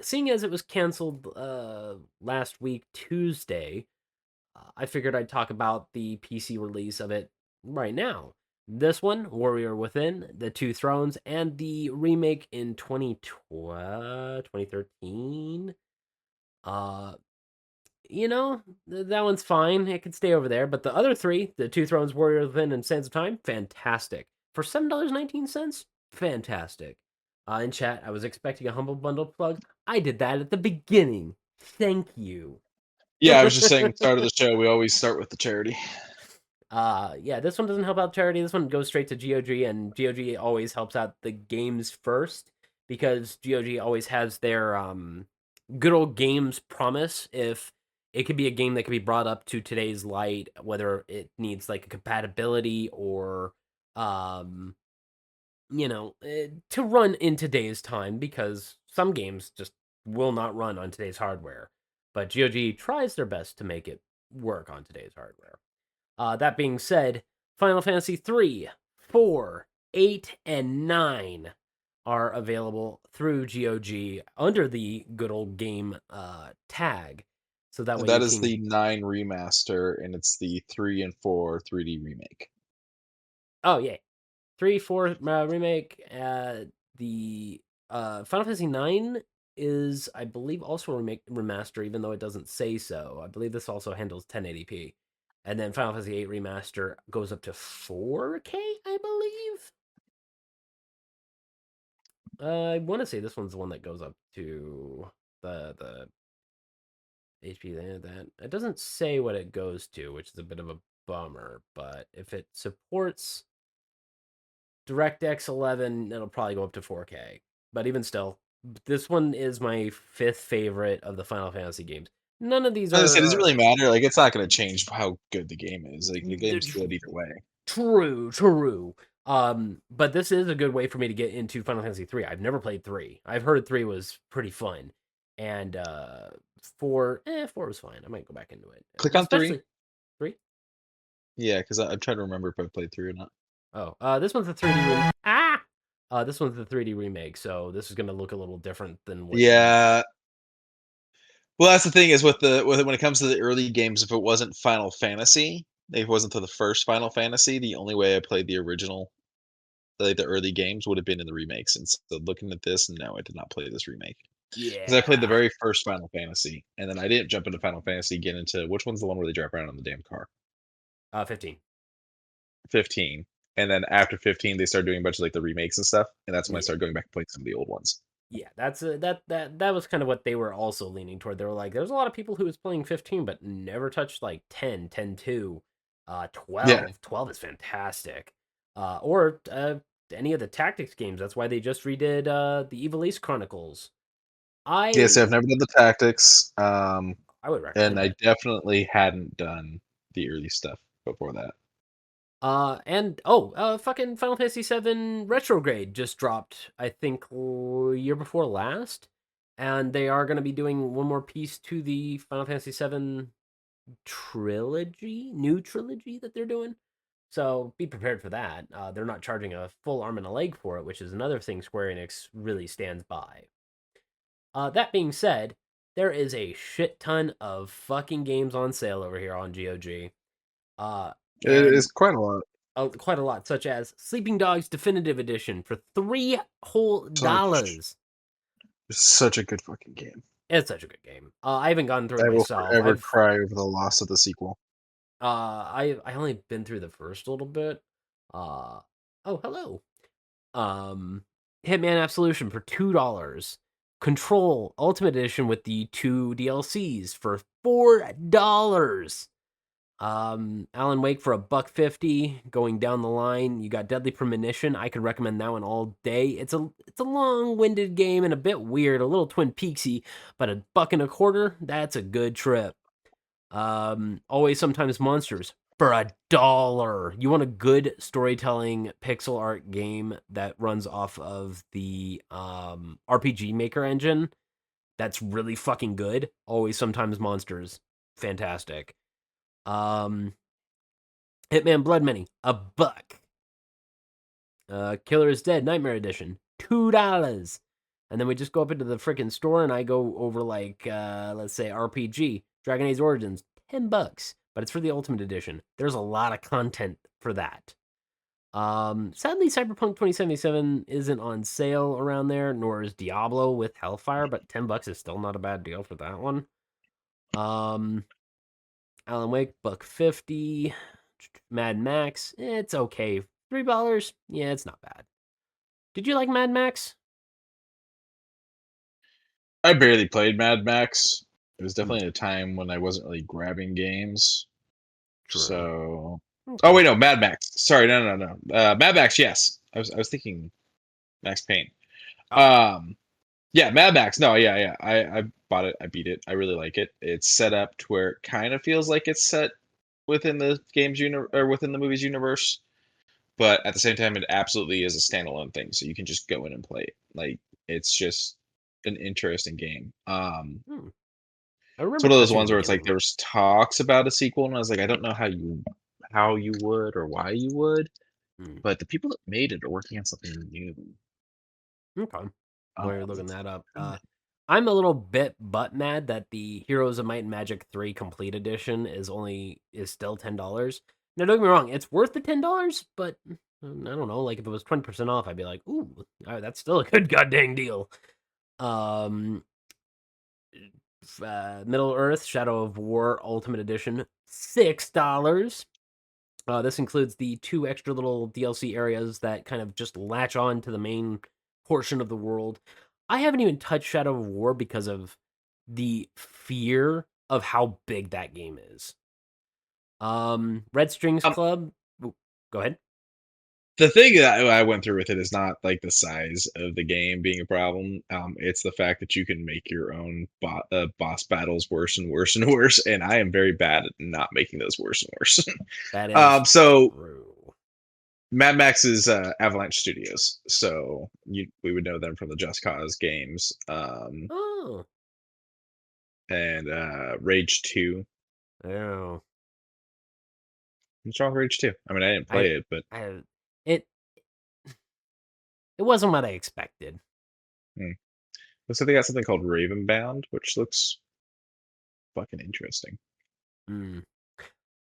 Seeing as it was canceled last week Tuesday, I figured I'd talk about the PC release of it right now. This one, Warrior Within, The Two Thrones, and the remake in 2013. Uh, that one's fine. It can stay over there. But the other three, The Two Thrones, Warrior Within, and Sands of Time, fantastic. For $7.19, fantastic. In chat, I was expecting a Humble Bundle plug. I did that at the beginning. Thank you. Yeah, I was just saying, start of the show, we always start with the charity. Yeah, this one doesn't help out charity. This one goes straight to GOG, and GOG always helps out the games first because GOG always has their good old games promise. If it could be a game that could be brought up to today's light, whether it needs like a compatibility or um to run in today's time, because some games just will not run on today's hardware, but GOG tries their best to make it work on today's hardware. That being said, Final Fantasy 3, 4, 8, and 9 are available through GOG under the good old game tag. So that way That you is can. the 9 remaster, and it's the 3 and 4 3D remake. Oh yeah, 3, 4 remake. The Final Fantasy 9 is, I believe, also a remaster, even though it doesn't say so. I believe this also handles 1080p, and then Final Fantasy 8 remaster goes up to 4K, I believe. I want to say this one's the one that goes up to the HP. That it doesn't say what it goes to, which is a bit of a bummer. But if it supports DirectX 11, it'll probably go up to 4K. But even still, this one is my 5th favorite of the Final Fantasy games. None of these As I said, it doesn't are really matter. Like, it's not going to change how good the game is. Like, the they're game's good either way. true. But this is a good way for me to get into Final Fantasy 3. I've never played 3. I've heard 3 was pretty fun. And 4 was fine. I might go back into it. Click on 3. Especially 3. Yeah, because I'm trying to remember if I played 3 or not. Oh, this one's a 3D remake. This one's the 3D remake, so this is gonna look a little different than what. Yeah. Well, that's the thing is when it comes to the early games, if it wasn't Final Fantasy, if it wasn't to the first Final Fantasy, the only way I played the original, like the early games, would have been in the remakes. And so looking at this, no, I did not play this remake. Because I played the Yeah. very first Final Fantasy, and then I didn't jump into Final Fantasy, get into which one's the one where they drive around on the damn car? 15. 15. And then after 15, they started doing a bunch of like the remakes and stuff, and that's when I Yeah. started going back and playing some of the old ones. Yeah, that's that was kind of what they were also leaning toward. They were like, there's a lot of people who was playing 15 but never touched like 10, 10-2, 12. Yeah. 12 is fantastic. Or any of the tactics games. That's why they just redid the Evil East Chronicles. Yes, I've I never done the tactics, would and recommend I it. definitely hadn't done the early stuff before that. Fucking Final Fantasy VII Retrograde just dropped, I think, year before last, and they are going to be doing one more piece to the Final Fantasy VII new trilogy that they're doing. So be prepared for that. They're not charging a full arm and a leg for it, which is another thing Square Enix really stands by. That being said, there is a shit ton of fucking games on sale over here on GOG. It's And quite a lot. quite a lot, such as Sleeping Dogs Definitive Edition for $3 whole dollars. It's such a good fucking game. It's such a good game. I haven't gone through it I will myself. forever cry over the loss of the sequel. I only been through the first little bit. Oh, hello. Hitman Absolution for $2. Control Ultimate Edition with the 2 DLCs for $4. Alan Wake for $1.50. Going down the line, you got Deadly Premonition. I could recommend that one all day. It's a long-winded game and a bit weird, a little Twin Peaksy, but $1.25. That's a good trip. Always Sometimes Monsters for $1. You want a good storytelling pixel art game that runs off of the RPG Maker engine? That's really fucking good. Always Sometimes Monsters, fantastic. Hitman Blood Money, $1. Killer is Dead Nightmare Edition, $2. And then we just go up into the freaking store and I go over like let's say RPG, Dragon Age Origins, $10. But it's for the Ultimate Edition. There's a lot of content for that. Sadly, Cyberpunk 2077 isn't on sale around there, nor is Diablo with Hellfire, but $10 is still not a bad deal for that one. Alan Wake, $1.50. Mad Max, it's okay. $3, yeah, it's not bad. Did you like Mad Max? I barely played Mad Max. It was definitely a time when I wasn't really grabbing games. True. So, Okay. oh wait, no, Mad Max. Sorry, no. Mad Max, yes. I was thinking Max Payne. Oh. Yeah, Mad Max. No, yeah. I bought it. I beat it. I really like it. It's set up to where it kind of feels like it's set within the game's or within the movie's universe, but at the same time, it absolutely is a standalone thing. So you can just go in and play it. Like, it's just an interesting game. I It's remember one of those catching ones the where it's like beginning. there was talks about a sequel, and I was like, I don't know how you would or why you would, but the people that made it are working on something new. Okay. While you're looking that up, I'm a little bit butt mad that the Heroes of Might and Magic 3 Complete Edition is still $10. Now don't get me wrong, it's worth the $10, but I don't know, like if it was 20% off, I'd be like, ooh, that's still a good goddamn deal. Um Middle Earth Shadow of War Ultimate Edition, $6. This includes the 2 extra little DLC areas that kind of just latch on to the main portion of the world. I haven't even touched Shadow of War because of the fear of how big that game is. Red Strings Um, Club. Go ahead. the thing that I went through with it is not like the size of the game being a problem. It's the fact that you can make your own boss battles worse and worse and worse, and I am very bad at not making those worse and worse. That is So true. Mad Max is Avalanche Studios, so we would know them from the Just Cause games, Oh. and Rage 2. Oh. What's wrong with Rage 2? I mean, I didn't play it, but It wasn't what I expected. looks like they got something called Ravenbound, which looks fucking interesting.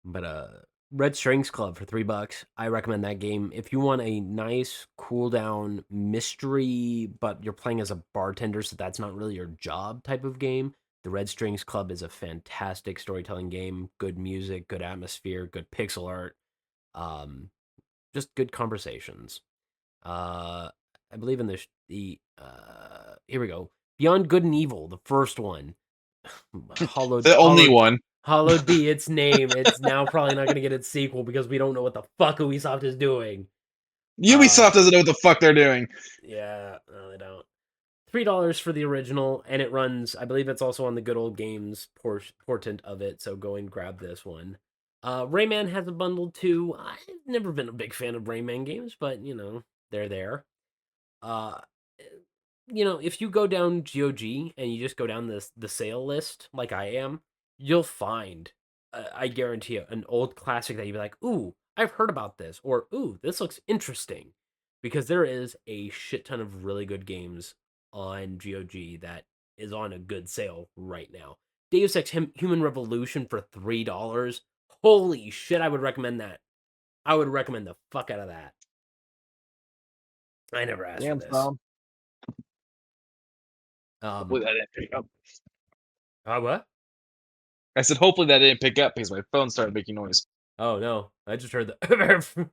But Red Strings Club for $3. I recommend that game. If you want a nice cool down mystery, but you're playing as a bartender, so that's not really your job type of game, the Red Strings Club is a fantastic storytelling game. Good music, good atmosphere, good pixel art, just good conversations. I believe in here we go. Beyond Good and Evil, the first one. The only one. Hallowed be its name. It's now probably not going to get its sequel because we don't know what the fuck Ubisoft is doing. Ubisoft doesn't know what the fuck they're doing. Yeah, no, they don't. $3 for the original, and it runs. I believe it's also on the Good Old Games portent of it. So go and grab this one. Rayman has a bundle too. I've never been a big fan of Rayman games, but they're there. Uh, if you go down GOG and you just go down the sale list like I am, you'll find, I guarantee you, an old classic that you'd be like, ooh, I've heard about this, or ooh, this looks interesting, because there is a shit ton of really good games on GOG that is on a good sale right now. Deus Ex Human Revolution for $3. Holy shit, I would recommend that. I would recommend the fuck out of that. I never asked for this. Hopefully that didn't pick up. What? I said hopefully that didn't pick up because my phone started making noise. Oh no, I just heard the.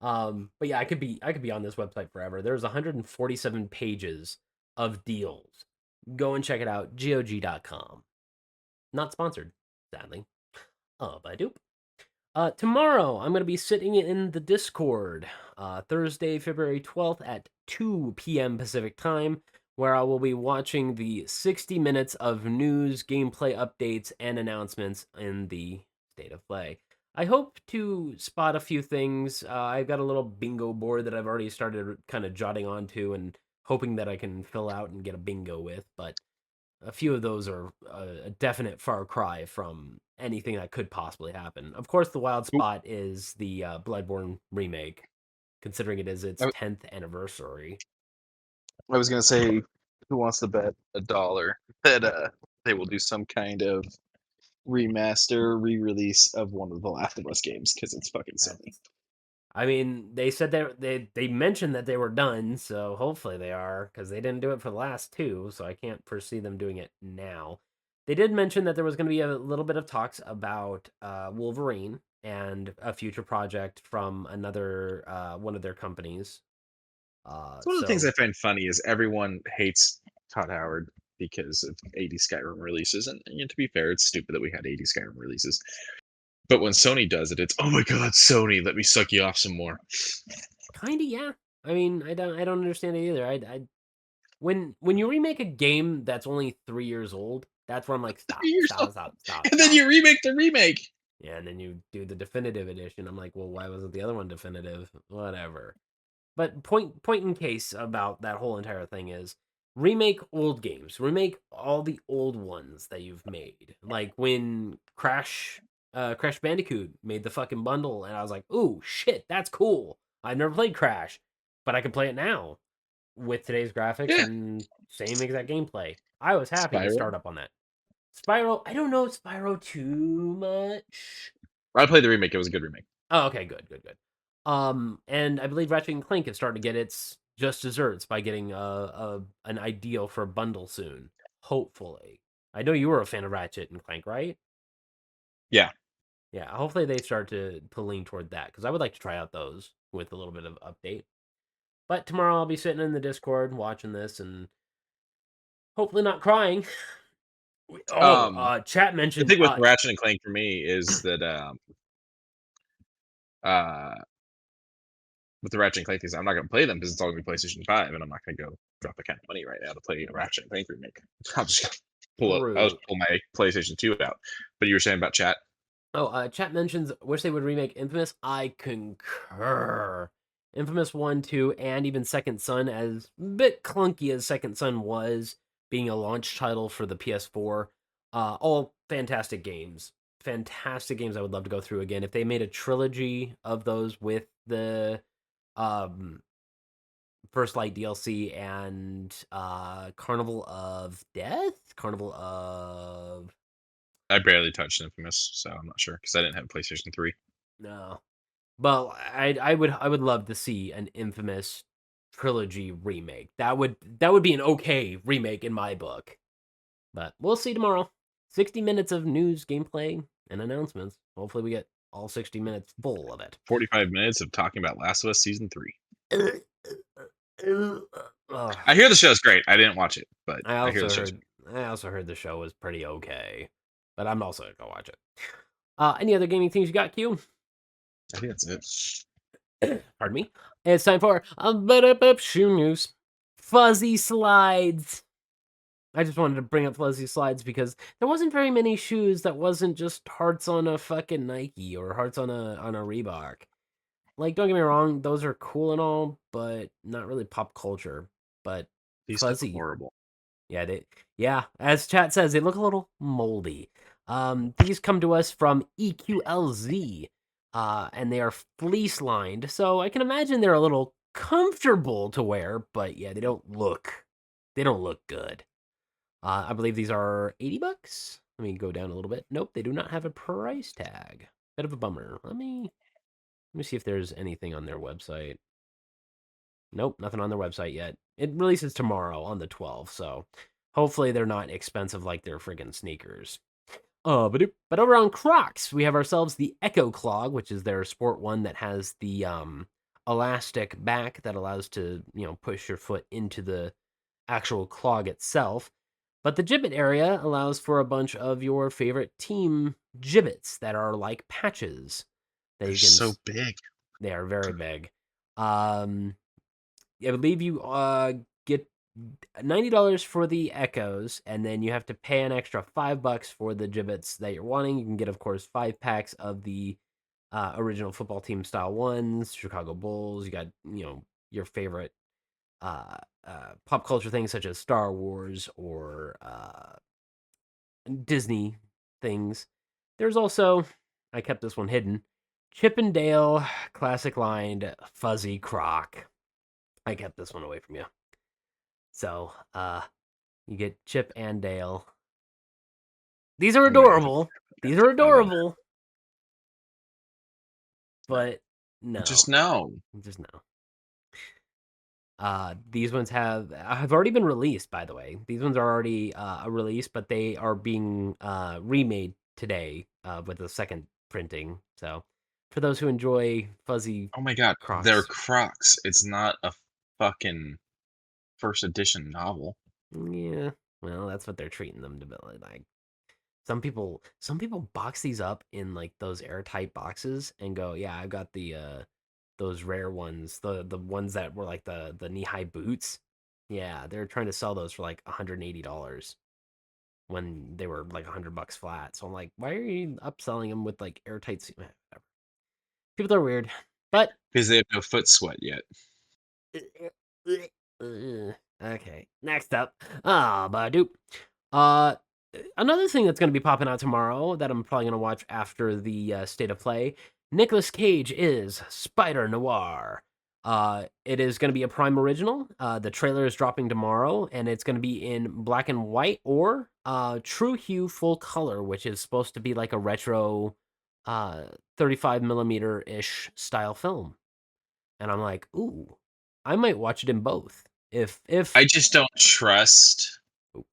But yeah, I could be on this website forever. There's 147 pages of deals. Go and check it out. GOG.com. Not sponsored, sadly. But I do. Tomorrow I'm gonna be sitting in the Discord. Thursday, February 12th at 2 p.m. Pacific time, where I will be watching the 60 minutes of news, gameplay updates, and announcements in the state of play. I hope to spot a few things. I've got a little bingo board that I've already started kind of jotting onto and hoping that I can fill out and get a bingo with, but a few of those are a definite far cry from anything that could possibly happen. Of course, the wild spot is the Bloodborne remake, considering it is its 10th anniversary. I was gonna say, who wants to bet $1 that they will do some kind of remaster, re-release of one of the Last of Us games because it's fucking Sony. I mean, they said they mentioned that they were done, so hopefully they are, because they didn't do it for the last two, so I can't foresee them doing it now. They did mention that there was going to be a little bit of talks about Wolverine and a future project from another one of their companies. One of the things I find funny is everyone hates Todd Howard because of 80 Skyrim releases, and to be fair, it's stupid that we had 80 Skyrim releases. But when Sony does it, it's oh my god, Sony, let me suck you off some more. Kinda, yeah. I mean, I don't understand it either. When you remake a game that's only 3 years old, that's where I'm like, stop. And then you remake the remake. Yeah, and then you do the definitive edition. I'm like, well, why wasn't the other one definitive? Whatever. But point in case about that whole entire thing is remake old games. Remake all the old ones that you've made. Like when Crash Bandicoot made the fucking bundle, and I was like, ooh, shit, that's cool. I've never played Crash, but I can play it now. with today's graphics Yeah. and same exact gameplay. I was happy to Spyro? start up on that. Spyro, I don't know Spyro too much. I played the remake. It was a good remake. Oh, okay, good. And I believe Ratchet and Clank is starting to get its just desserts by getting an ideal for a bundle soon. Hopefully, I know you were a fan of Ratchet and Clank, right? Yeah. Yeah. Hopefully, they start to lean toward that because I would like to try out those with a little bit of update. But tomorrow I'll be sitting in the Discord watching this and hopefully not crying. Chat The mentioned thing with Ratchet and Clank for me is that uh with the Ratchet and Clank things, I'm not gonna play them because it's all gonna be PlayStation 5, and I'm not gonna go drop the kind of money right now to play a Ratchet and Clank remake. I'll just I'll just pull my PlayStation 2 out. But you were saying about chat? Chat mentions wish they would remake Infamous. I concur. Infamous 1, 2, and even Second Son, as bit clunky as Second Son was, being a launch title for the PS4, all fantastic games. Fantastic games I would love to go through again. If they made a trilogy of those with the um, First Light DLC and Carnival of Death? Carnival of... I barely touched Infamous, so I'm not sure because I didn't have PlayStation 3. No. Well, I would love to see an Infamous trilogy remake. That would be an okay remake in my book. But we'll see tomorrow. 60 minutes of news, gameplay, and announcements. Hopefully we get all 60 minutes full of it. 45 minutes of talking about Last of Us Season 3. Ugh. I hear the show's great. I didn't watch it, but I I hear the also show's heard the show was pretty okay. But I'm also gonna go watch it. Any other gaming things you got, Q? I think that's it. Pardon me. It's time for shoe news. Fuzzy slides. I just wanted to bring up fuzzy slides because there wasn't very many shoes that wasn't just hearts on a fucking Nike or hearts on a Reebok. Like, don't get me wrong, those are cool and all, but not really pop culture. But These look fuzzy. horrible. Yeah, as chat says, they look a little moldy. These come to us from EQLZ, and they are fleece lined, so I can imagine they're a little comfortable to wear, but yeah, they don't look good. I believe these are $80. Let me go down a little bit. Nope, they do not have a price tag. Bit of a bummer. Let me see if there's anything on their website. Nope, nothing on their website yet. It releases tomorrow on the 12th, so hopefully they're not expensive like their friggin' sneakers. But over on Crocs, we have ourselves the Echo Clog, which is their sport one that has the elastic back that allows to, push your foot into the actual clog itself. But the gibbet area allows for a bunch of your favorite team gibbets that are like patches. They're so big. They are very big. I believe you get $90 for the Echoes, and then you have to pay an extra $5 for the gibbets that you're wanting. You can get, of course, 5 packs of the original football team style ones, Chicago Bulls. You got, your favorite pop culture things such as Star Wars or Disney things. There's also, I kept this one hidden, Chip and Dale classic lined fuzzy Croc. I kept this one away from you. So, you get Chip and Dale. These are adorable. But no. Just no. These ones have already been released, by the way. These ones are already released, but they are being remade today with a second printing. So, for those who enjoy fuzzy Oh my god, Crocs. they're Crocs. It's not a fucking first edition novel. Yeah, well, that's what they're treating them to be like. Some people box these up in like those airtight boxes and go, yeah, I've got the those rare ones, the ones that were like the knee-high boots. Yeah, they're trying to sell those for like $180 when they were like $100 flat. So I'm like, why are you upselling them with like airtight? Whatever. People are weird, but because they have no foot sweat yet. Okay, next up, Badoop. Another thing that's going to be popping out tomorrow that I'm probably going to watch after the State of Play, Nicolas Cage is Spider Noir. It is going to be a Prime original. The trailer is dropping tomorrow, and it's going to be in black and white or true hue full color, which is supposed to be like a retro 35 millimeter ish style film. And I'm like, ooh, I might watch it in both. If I just don't trust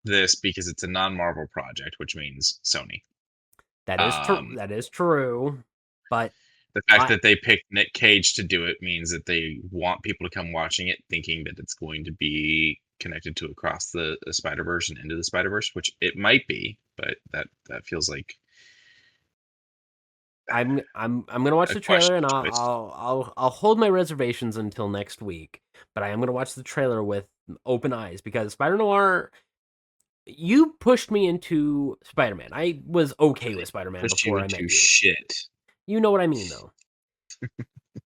this because it's a non-Marvel project, which means Sony. that is true, that is true, but the fact that they picked Nick Cage to do it means that they want people to come watching it thinking that it's going to be connected to Across the Spider-Verse and Into the Spider-Verse, which it might be, but that feels like I'm gonna watch the trailer, and choice. I'll hold my reservations until next week. But I am gonna watch the trailer with open eyes because Spider Noir. You pushed me into Spider-Man. I was okay with Spider-Man before I met you. Shit. You know what I mean, though.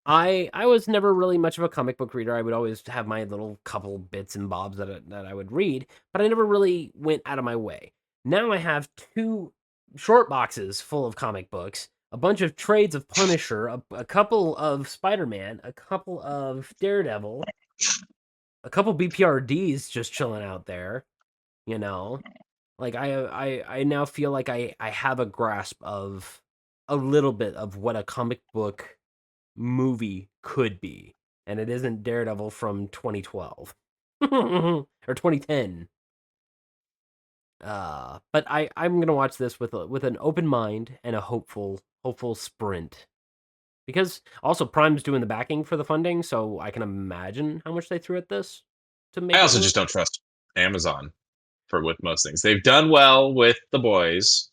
I was never really much of a comic book reader. I would always have my little couple bits and bobs that I would read, but I never really went out of my way. Now I have 2 short boxes full of comic books, a bunch of trades of Punisher, a couple of Spider-Man, a couple of Daredevil, a couple BPRDs just chilling out there, you know? Like I now feel like I have a grasp of a little bit of what a comic book movie could be, and it isn't Daredevil from 2012 or 2010. But I'm gonna watch this with an open mind and a hopeful sprint, because also Prime's doing the backing for the funding, so I can imagine how much they threw at this to make. I also just don't trust Amazon with most things. They've done well with The Boys.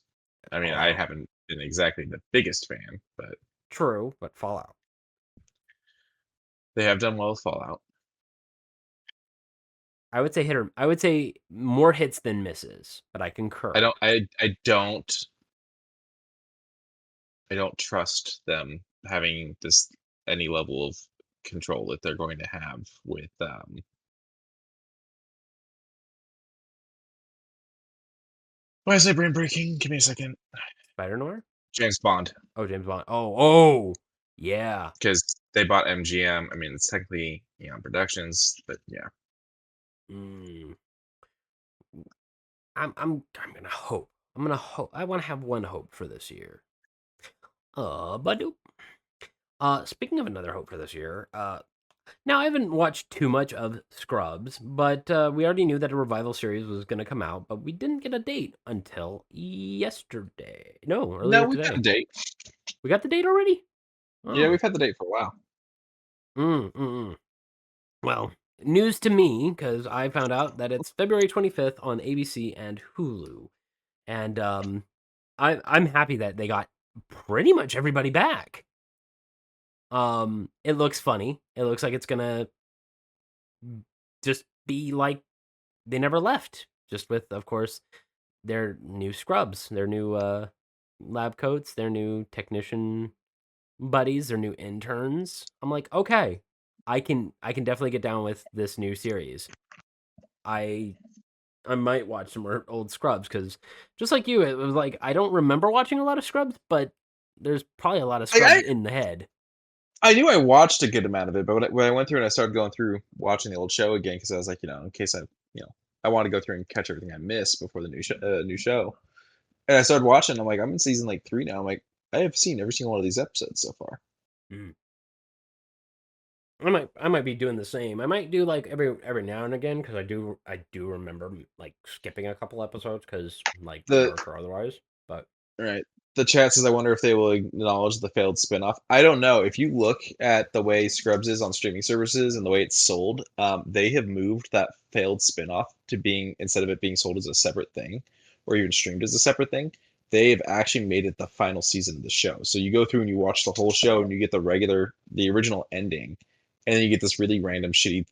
I mean, I haven't been exactly the biggest fan, but true. But Fallout, they have done well with Fallout. I would say I would say more hits than misses, but I concur. I don't trust them having any level of control that they're going to have with why is my brain breaking? Give me a second. Spider Noir? James Bond. Oh, James Bond. Oh, yeah. Because they bought MGM. I mean, it's technically Productions, but yeah. I'm gonna hope. I'm gonna hope. I want to have one hope for this year. Badoop. Speaking of another hope for this year, now I haven't watched too much of Scrubs, but we already knew that a revival series was gonna come out, but we didn't get a date until yesterday. No, earlier today. We got a date. We got the date already? Oh. Yeah, we've had the date for a while. Well, news to me, because I found out that it's February 25th on ABC and Hulu. And I'm happy that they got pretty much everybody back. It looks funny. It looks like it's gonna just be like they never left. Just with, of course, their new scrubs, their new lab coats, their new technician buddies, their new interns. I'm like, okay, I can definitely get down with this new series. I might watch some more old Scrubs, because just like you, it was like I don't remember watching a lot of Scrubs, but there's probably a lot of Scrubs in the head. I knew I watched a good amount of it, but when I went through and I started going through watching the old show again, because I was like, in case I want to go through and catch everything I missed before the new show. And I started watching. I'm like, I'm in season 3 now. I'm like, I have seen every single one of these episodes so far. I might be doing the same. I might do like every now and again, because I do remember like skipping a couple episodes because like work or otherwise. But right, the chat says I wonder if they will acknowledge the failed spinoff. I don't know. If you look at the way Scrubs is on streaming services and the way it's sold, they have moved that failed spinoff to being, instead of it being sold as a separate thing or even streamed as a separate thing, they've actually made it the final season of the show. So you go through and you watch the whole show and you get the original ending, and then you get this really random shitty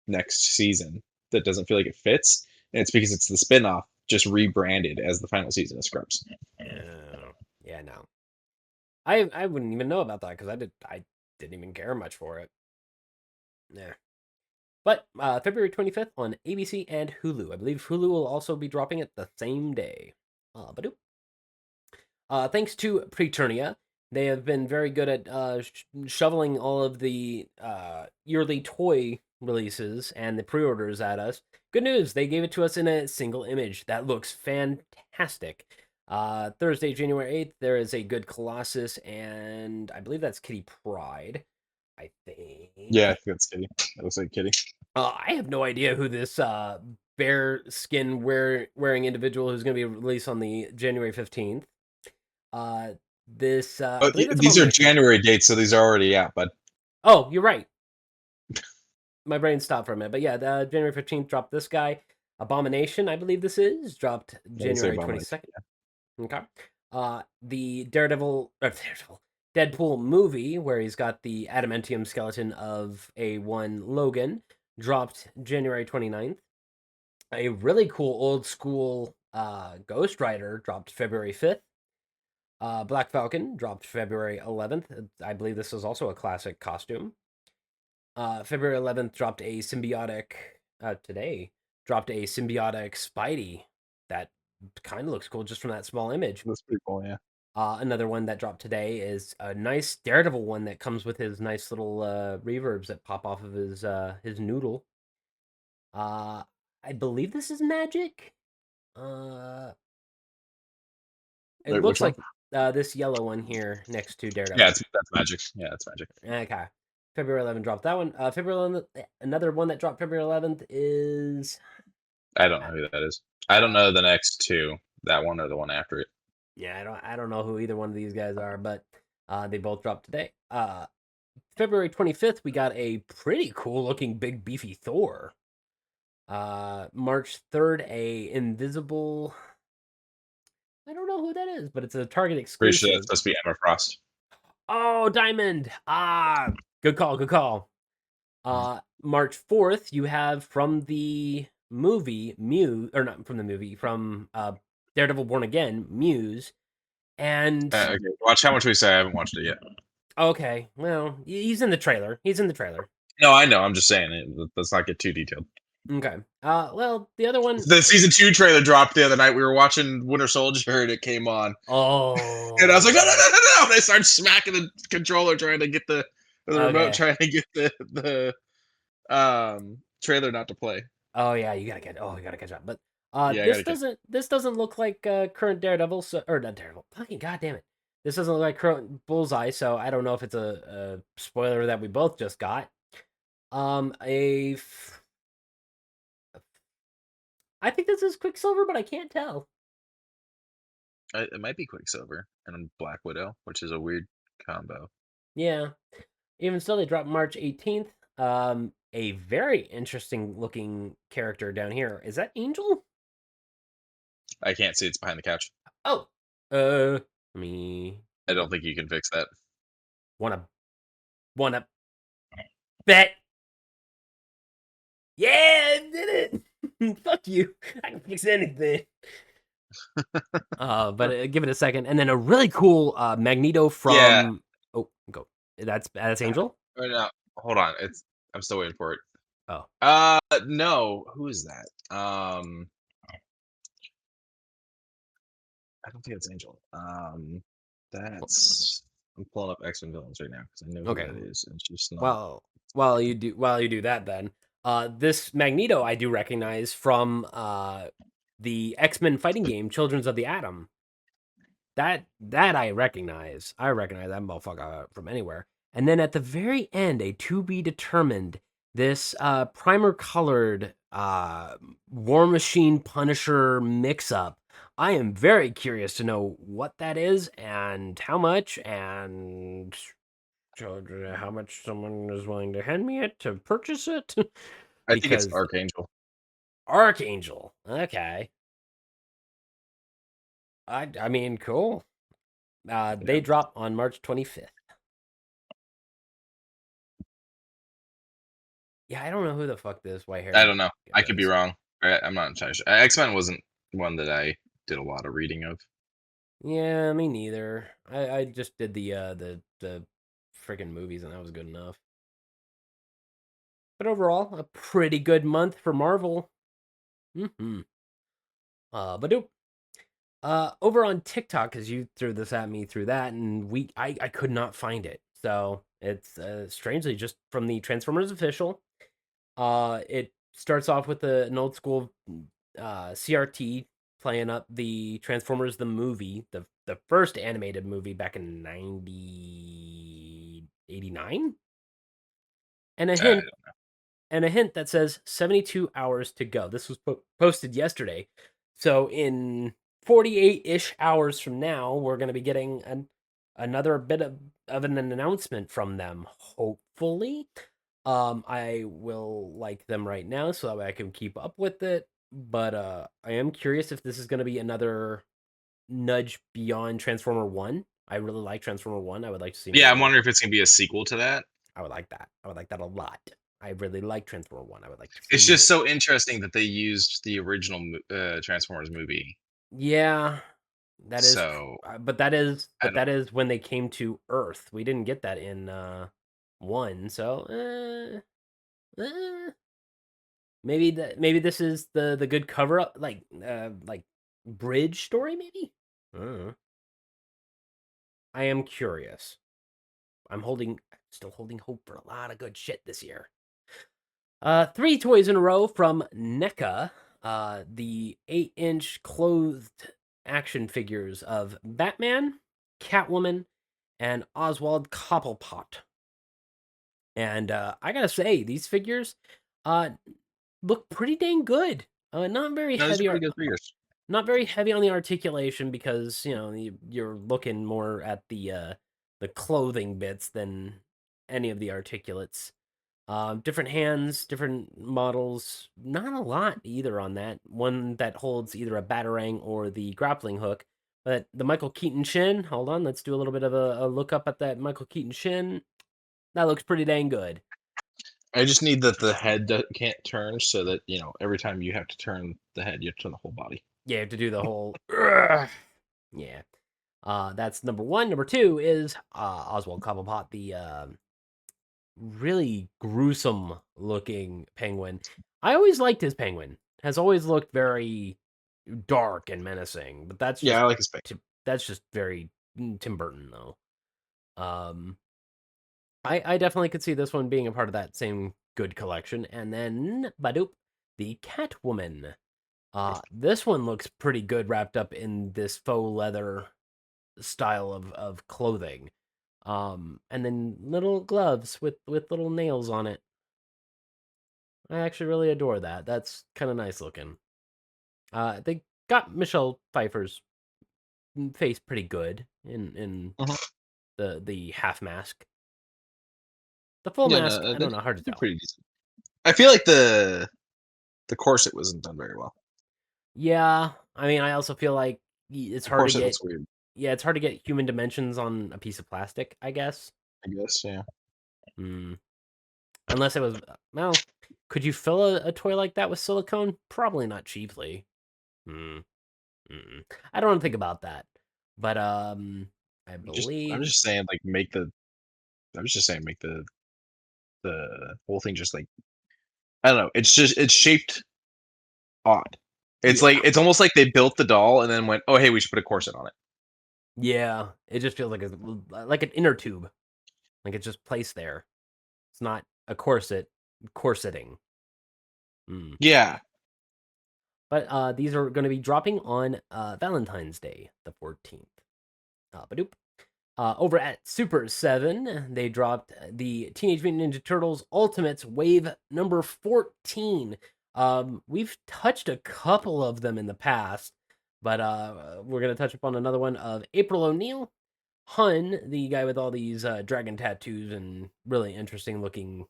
next season that doesn't feel like it fits. And it's because it's the spinoff just rebranded as the final season of Scrubs. Yeah, no. I wouldn't even know about that, because I didn't even care much for it. Yeah. But February 25th on ABC and Hulu. I believe Hulu will also be dropping it the same day. Thanks to Preternia, They have been very good at shoveling all of the yearly toy releases and the pre-orders at us. Good news, they gave it to us in a single image that looks fantastic. Thursday, January 8th, there is a good Colossus, and I believe that's Kitty Pride. I think. Yeah, I think that's Kitty. That looks like Kitty. I have no idea who this bear skin wearing individual who's going to be released on the January 15th. This I Oh, believe that's these are Abomination. January dates, so these are already out, bud. Oh, you're right. My brain stopped for a minute, but yeah, the January 15th dropped this guy. Abomination, I believe this is, dropped January 22nd. Okay. The Deadpool movie, where he's got the adamantium skeleton of A1 Logan, dropped January 29th. A really cool old school Ghost Rider dropped February 5th. Black Falcon dropped February 11th. I believe this is also a classic costume. February 11th dropped a symbiotic. Today dropped a symbiotic Spidey that kind of looks cool just from that small image. That's pretty cool, yeah. Another one that dropped today is a nice Daredevil one that comes with his nice little reverbs that pop off of his noodle. I believe this is magic. It Wait, looks which like this yellow one here next to Daredevil. Yeah, that's magic. Yeah, that's magic. Okay. February 11th dropped that one. February 11th, another one that dropped February 11th is. I don't know who that is. I don't know the next two. That one or the one after it. Yeah, I don't know who either one of these guys are, but they both dropped today. February 25th, we got a pretty cool looking big beefy Thor. March 3rd, a invisible. I don't know who that is, but it's a Target Pretty exclusive. sure that's supposed to be Emma Frost. Oh, Diamond. Good call. March 4th, you have from the movie Muse, or not from the movie, from Daredevil Born Again, Muse. And Okay, watch how much we say. I haven't watched it yet. okay, well, he's in the trailer. No, I know. I'm just saying it. Let's not get too detailed. Okay. Well, the other one. The season 2 trailer dropped the other night. We were watching Winter Soldier, and it came on. Oh. And I was like, no! And I started smacking the controller, trying to get the remote, trying to get the trailer not to play. Oh yeah, you gotta catch up. But Yeah, this doesn't look like current Daredevil, or not Daredevil. Fucking goddamn it! This doesn't look like current Bullseye, so I don't know if it's a spoiler that we both just got. I think this is Quicksilver, but I can't tell. It might be Quicksilver and Black Widow, which is a weird combo. Yeah. Even still, they dropped March 18th. A very interesting looking character down here. Is that Angel? I can't see. It's behind the couch. Oh. Me. I don't think you can fix that. Wanna bet? Yeah, I did it. Fuck you. I can fix anything. But give it a second, and then a really cool Magneto from. Yeah. Oh, go. That's Angel. Right now, hold on. I'm still waiting for it. Oh. No. Who is that? I don't think it's Angel. That's. I'm pulling up X-Men villains right now because I know who that is, and she's not. Well, while you do that, then this Magneto I do recognize from the X-Men fighting game, Children of the Atom. That I recognize. I recognize that motherfucker from anywhere. And then at the very end, a to be determined. This primer colored War Machine Punisher mix up. I am very curious to know what that is and how much and how much someone is willing to hand me it to purchase it. I think it's Archangel. Archangel. Okay. I mean, cool. They drop on March 25th. Yeah, I don't know who the fuck this white hair. I don't know. I could be wrong. I'm not entirely sure. X-Men wasn't one that I did a lot of reading of. Yeah, me neither. I just did the freaking movies, and that was good enough. But overall, a pretty good month for Marvel. But Over on TikTok, because you threw this at me through that, and I could not find it. So it's strangely just from the Transformers official. It starts off with an old school CRT playing up the Transformers the movie, the first animated movie back in 1989, and a hint that says 72 hours to go. This was posted yesterday. So in 48-ish hours from now, we're going to be getting another bit of an announcement from them, hopefully. I will like them right now so that way I can keep up with it. But I am curious if this is going to be another nudge beyond Transformer 1. I really like Transformer 1. I would like to see Yeah, I'm more. wondering if it's gonna be a sequel to that. I would like that. I would like that a lot. I really like Transformer 1. I would like to see It's more. just so interesting that they used the original Transformers movie. Yeah, that is So but I don't. that is when they came to Earth. We didn't get that in 1. So, maybe this is the good cover up like bridge story maybe? I don't know. I am curious. I'm still holding hope for a lot of good shit this year. 3 toys in a row from NECA. The 8-inch clothed action figures of Batman, Catwoman, and Oswald Cobblepot. And I gotta say, these figures look pretty dang good. Not very No, those are heavy, pretty good figures. not very heavy on the articulation because you're looking more at the clothing bits than any of the articulates. Different hands, different models. Not a lot either on that. One that holds either a batarang or the grappling hook. But the Michael Keaton shin, hold on, let's do a little bit of a look up at that Michael Keaton shin. That looks pretty dang good. I just need that the head can't turn, so that every time you have to turn the head, you have to turn the whole body. Yeah, you have to do the whole. Yeah. That's number one. Number two is Oswald Cobblepot, the really gruesome looking penguin. I always liked his penguin. Has always looked very dark and menacing, but Yeah, I like his face. that's just very Tim Burton though. I definitely could see this one being a part of that same good collection. And then Badoop, the Catwoman. This one looks pretty good wrapped up in this faux leather style of clothing. And then little gloves with little nails on it. I actually really adore that. That's kind of nice looking. They got Michelle Pfeiffer's face pretty good in the half mask. The full Yeah, mask, no, I don't know, hard to they're tell. pretty decent. I feel like the corset wasn't done very well. Yeah, I mean, I also feel like it's The hard to corset get. looks weird. Yeah, it's hard to get human dimensions on a piece of plastic, I guess. I guess, yeah. Hmm. Unless it was, well, could you fill a toy like that with silicone? Probably not cheaply. Hmm. Mm-mm. I don't want to think about that. But I I'm believe just saying, like, make the. I was just saying, make the whole thing just like I don't know. It's shaped odd. It's yeah. like it's almost like they built the doll and then went, oh hey, we should put a corset on it. Yeah, it just feels like an inner tube. Like it's just placed there. It's not a corseting. Mm. Yeah. But these are going to be dropping on Valentine's Day, the 14th. Badoop. Over at Super 7, they dropped the Teenage Mutant Ninja Turtles Ultimates Wave number 14. We've touched a couple of them in the past, but we're going to touch upon another one of April O'Neil, Hun, the guy with all these dragon tattoos and really interesting looking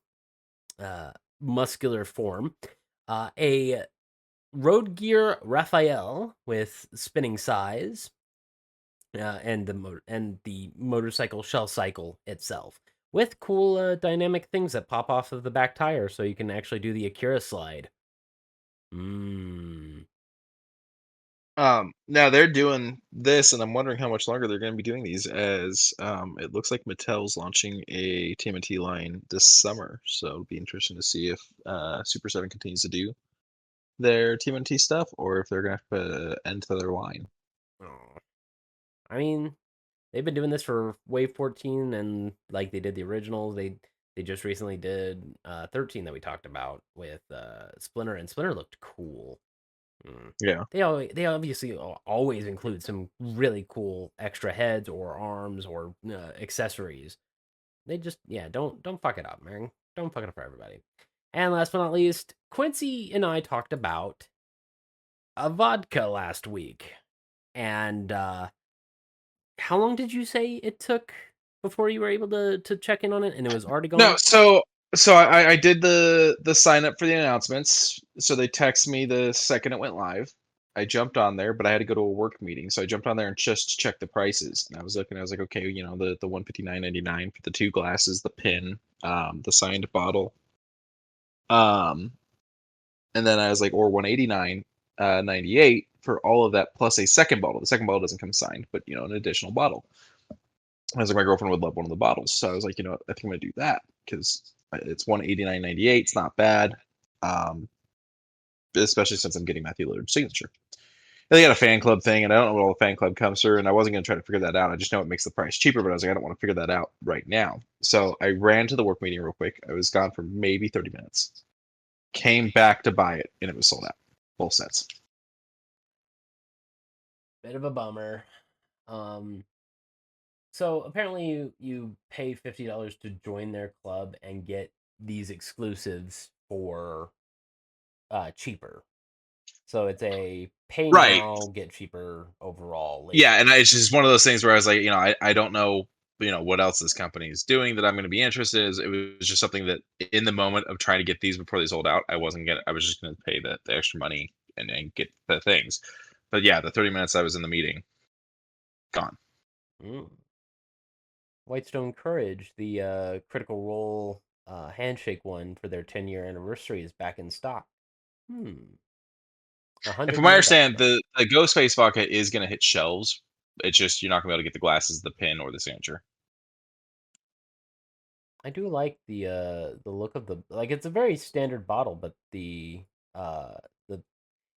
muscular form. A Road Gear Raphael with spinning size, and the motorcycle shell cycle itself with cool dynamic things that pop off of the back tire, so you can actually do the Akira slide. Mm. Now they're doing this, and I'm wondering how much longer they're going to be doing these. As it looks like Mattel's launching a TMNT line this summer, so it'll be interesting to see if Super 7 continues to do their TMNT stuff, or if they're going to have to put an end to their line. Oh. I mean, they've been doing this for Wave 14, and like they did the originals. They just recently did 13 that we talked about with Splinter, and Splinter looked cool. Mm. Yeah. They obviously always include some really cool extra heads or arms or accessories. They just don't fuck it up, man. Don't fuck it up for everybody. And last but not least, Quincy and I talked about a vodka last week. And how long did you say it took before you were able to check in on it? And it was already No, gone. so I did the sign up for the announcements. So they text me the second it went live. I jumped on there, but I had to go to a work meeting, so I jumped on there and just checked the prices. And I was looking, I was like, okay, the 159.99 for the 2 glasses, the pin, the signed bottle, um, and then I was like, or 189.98 for all of that plus a second bottle. The second bottle doesn't come signed, but an additional bottle. I was like, my girlfriend would love one of the bottles, so I was like, I think I'm gonna do that because it's 189.98. It's not bad, um, especially since I'm getting Matthew Lillard's signature. And they got a fan club thing, and I don't know what all the fan club comes through, and I wasn't gonna try to figure that out. I just know it makes the price cheaper, but I was like, I don't want to figure that out right now. So I ran to the work meeting real quick. I was gone for maybe 30 minutes. Came back to buy it, and it was sold out, both sets. Bit of a bummer. So apparently you pay $50 to join their club and get these exclusives for cheaper. So it's a pay Right. now, get cheaper overall later. Yeah, and it's just one of those things where I was like, I don't know, what else this company is doing that I'm going to be interested in. It was just something that in the moment of trying to get these before they sold out, I was just going to pay the extra money and get the things. But yeah, the 30 minutes I was in the meeting, gone. Mm. Whitestone Courage, the Critical Role handshake one for their 10-year anniversary is back in stock. And from what I 109 understand, bucks. the Ghostface vodka is going to hit shelves. It's just you're not going to be able to get the glasses, the pin, or the signature. I do like the look of the, like, it's a very standard bottle, but uh the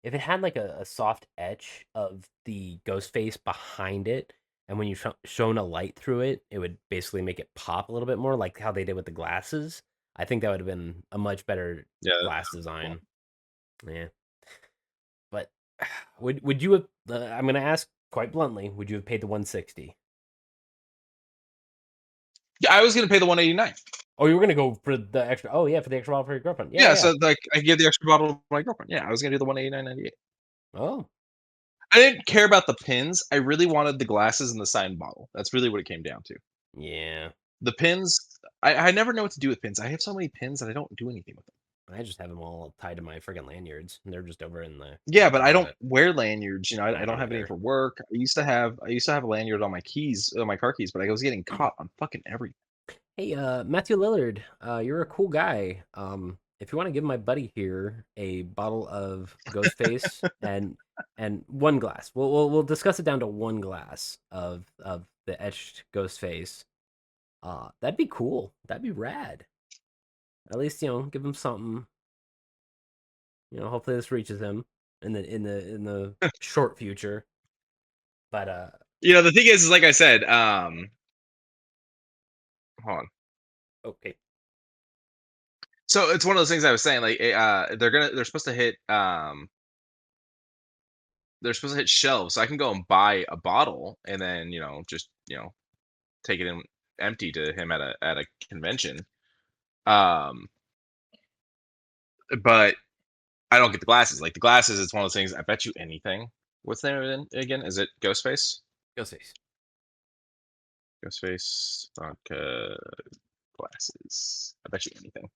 if it had like a soft etch of the ghost face behind it, and when you shone a light through it, it would basically make it pop a little bit more, like how they did with the glasses. I think that would have been a much better Yeah, glass that's cool. design. Yeah, but would you have? I'm gonna ask quite bluntly. Would you have paid the 160? Yeah, I was going to pay the 189. Oh, you were gonna go for the extra. Oh yeah, for the extra bottle for your girlfriend. Yeah, Yeah, yeah. so like I give the extra bottle to my girlfriend. Yeah, I was going to do the 189.98. Oh, I didn't care about the pins. I really wanted the glasses and the signed bottle. That's really what it came down to. yeah. The pins, I never know what to do with pins. I have so many pins that I don't do anything with them. I just have them all tied to my friggin' lanyards, and they're just over in the Yeah, but I don't closet. wear lanyards. I I don't don't have any either. for work. I used to have a lanyard on my keys, on my car keys, but I was getting caught on fucking everything. Hey, Matthew Lillard, you're a cool guy. If you want to give my buddy here a bottle of Ghostface and one glass, we'll discuss it down to one glass of the etched Ghostface. That'd be cool. That'd be rad. At least give him something. Hopefully this reaches him in the short future. But The thing is like I said, hold on. okay. So it's one of those things I was saying, like they're supposed to hit shelves. So I can go and buy a bottle and then, just, take it in empty to him at a convention. Um, but I don't get the glasses. Like the glasses, it's one of those things. I bet you anything. What's the name of it again? Is it Ghostface? Ghostface. Ghostface vodka glasses. I bet you anything.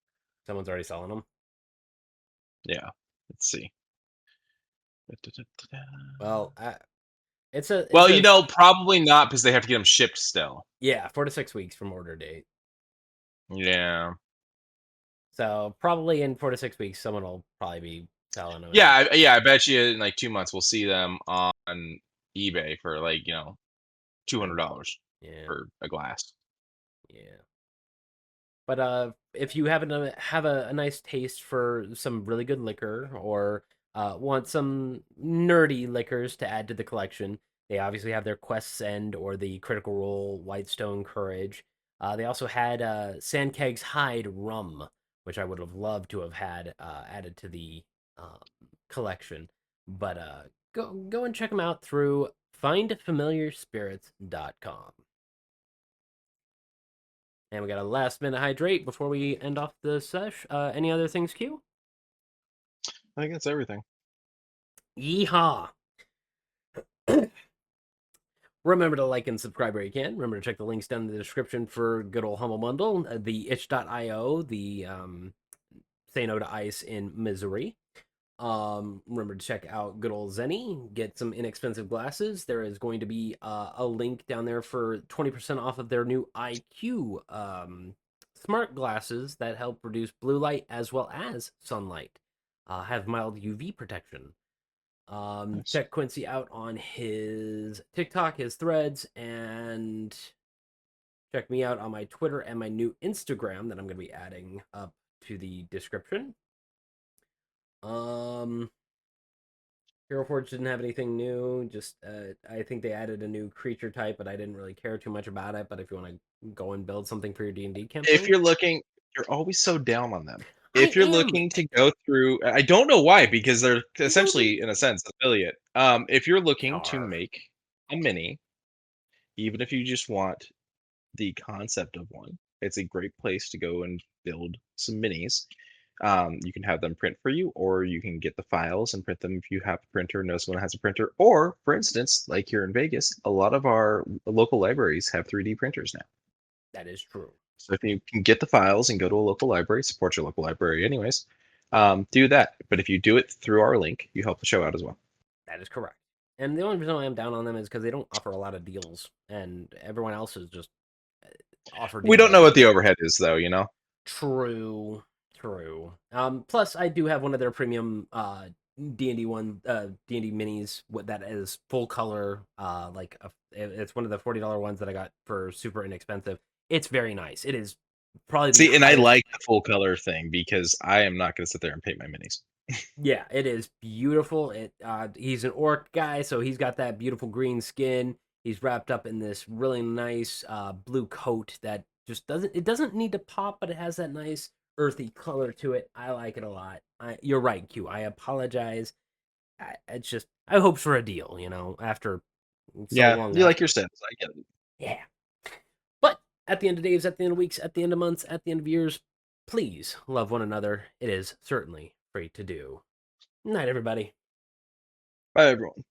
Someone's already selling them. Yeah. Let's see. Well, it's a Well, probably not because they have to get them shipped still. yeah, 4 to 6 weeks from order date. Yeah. So probably in 4 to 6 weeks, someone will probably be selling them. Yeah, I bet you in like 2 months we'll see them on eBay for like, $200 Yeah, for a glass. yeah. But if you happen to have a nice taste for some really good liquor, or want some nerdy liquors to add to the collection, They obviously have their Quest's End or the Critical Role Whitestone Courage. They also had Sandkeg's Hide Rum, which I would have loved to have had added to the uh, collection. But go and check them out through findfamiliarspirits.com. And we got a last minute hydrate before we end off the sesh. Any other things, Q? I think that's everything. Yeehaw! Remember to like and subscribe where you can. Remember to check the links down in the description for good old Humble Bundle, the itch.io, the Say No to Ice in Missouri. Remember to check out good old Zenny, get some inexpensive glasses. There is going to be a link down there for 20% off of their new IQ smart glasses that help reduce blue light as well as sunlight. Have mild UV protection. Nice. Check Quincy out on his TikTok, his threads, and check me out on my Twitter and my new Instagram that I'm going to be adding up to the description. Hero Forge didn't have anything new. Just I think they added a new creature type, but I didn't really care too much about it. But if you want to go and build something for your D&D campaign, If you're looking, you're always so down on them. I If you're am. looking to go through, I don't know why, because they're essentially, in a sense, affiliate. If you're looking to make a mini, even if you just want the concept of one, it's a great place to go and build some minis. You can have them print for you, or you can get the files and print them if you have a printer, know someone has a printer. Or, for instance, like here in Vegas, a lot of our local libraries have 3D printers now. That is true. So if you can get the files and go to a local library, support your local library anyways, do that. But if you do it through our link, you help the show out as well. That is correct. And the only reason I am down on them is because they don't offer a lot of deals, and everyone else is just offer deals. We don't know what the overhead is, though, you know? True. Plus, I do have one of their premium D&D D&D minis that is full color. It's one of the $40 ones that I got for super inexpensive. It's very nice. It is probably See, and I like the full color thing because I am not going to sit there and paint my minis. Yeah, it is beautiful. He's an orc guy, so he's got that beautiful green skin. He's wrapped up in this really nice blue coat that just doesn't need to pop, but it has that nice earthy color to it. I like it a lot. You're right, Q. I apologize. It's just I hoped for a deal, after so long. You like your sets. I get it. Yeah. But at the end of days, at the end of weeks, at the end of months, at the end of years, please love one another. It is certainly free to do. Night, everybody. Bye, everyone.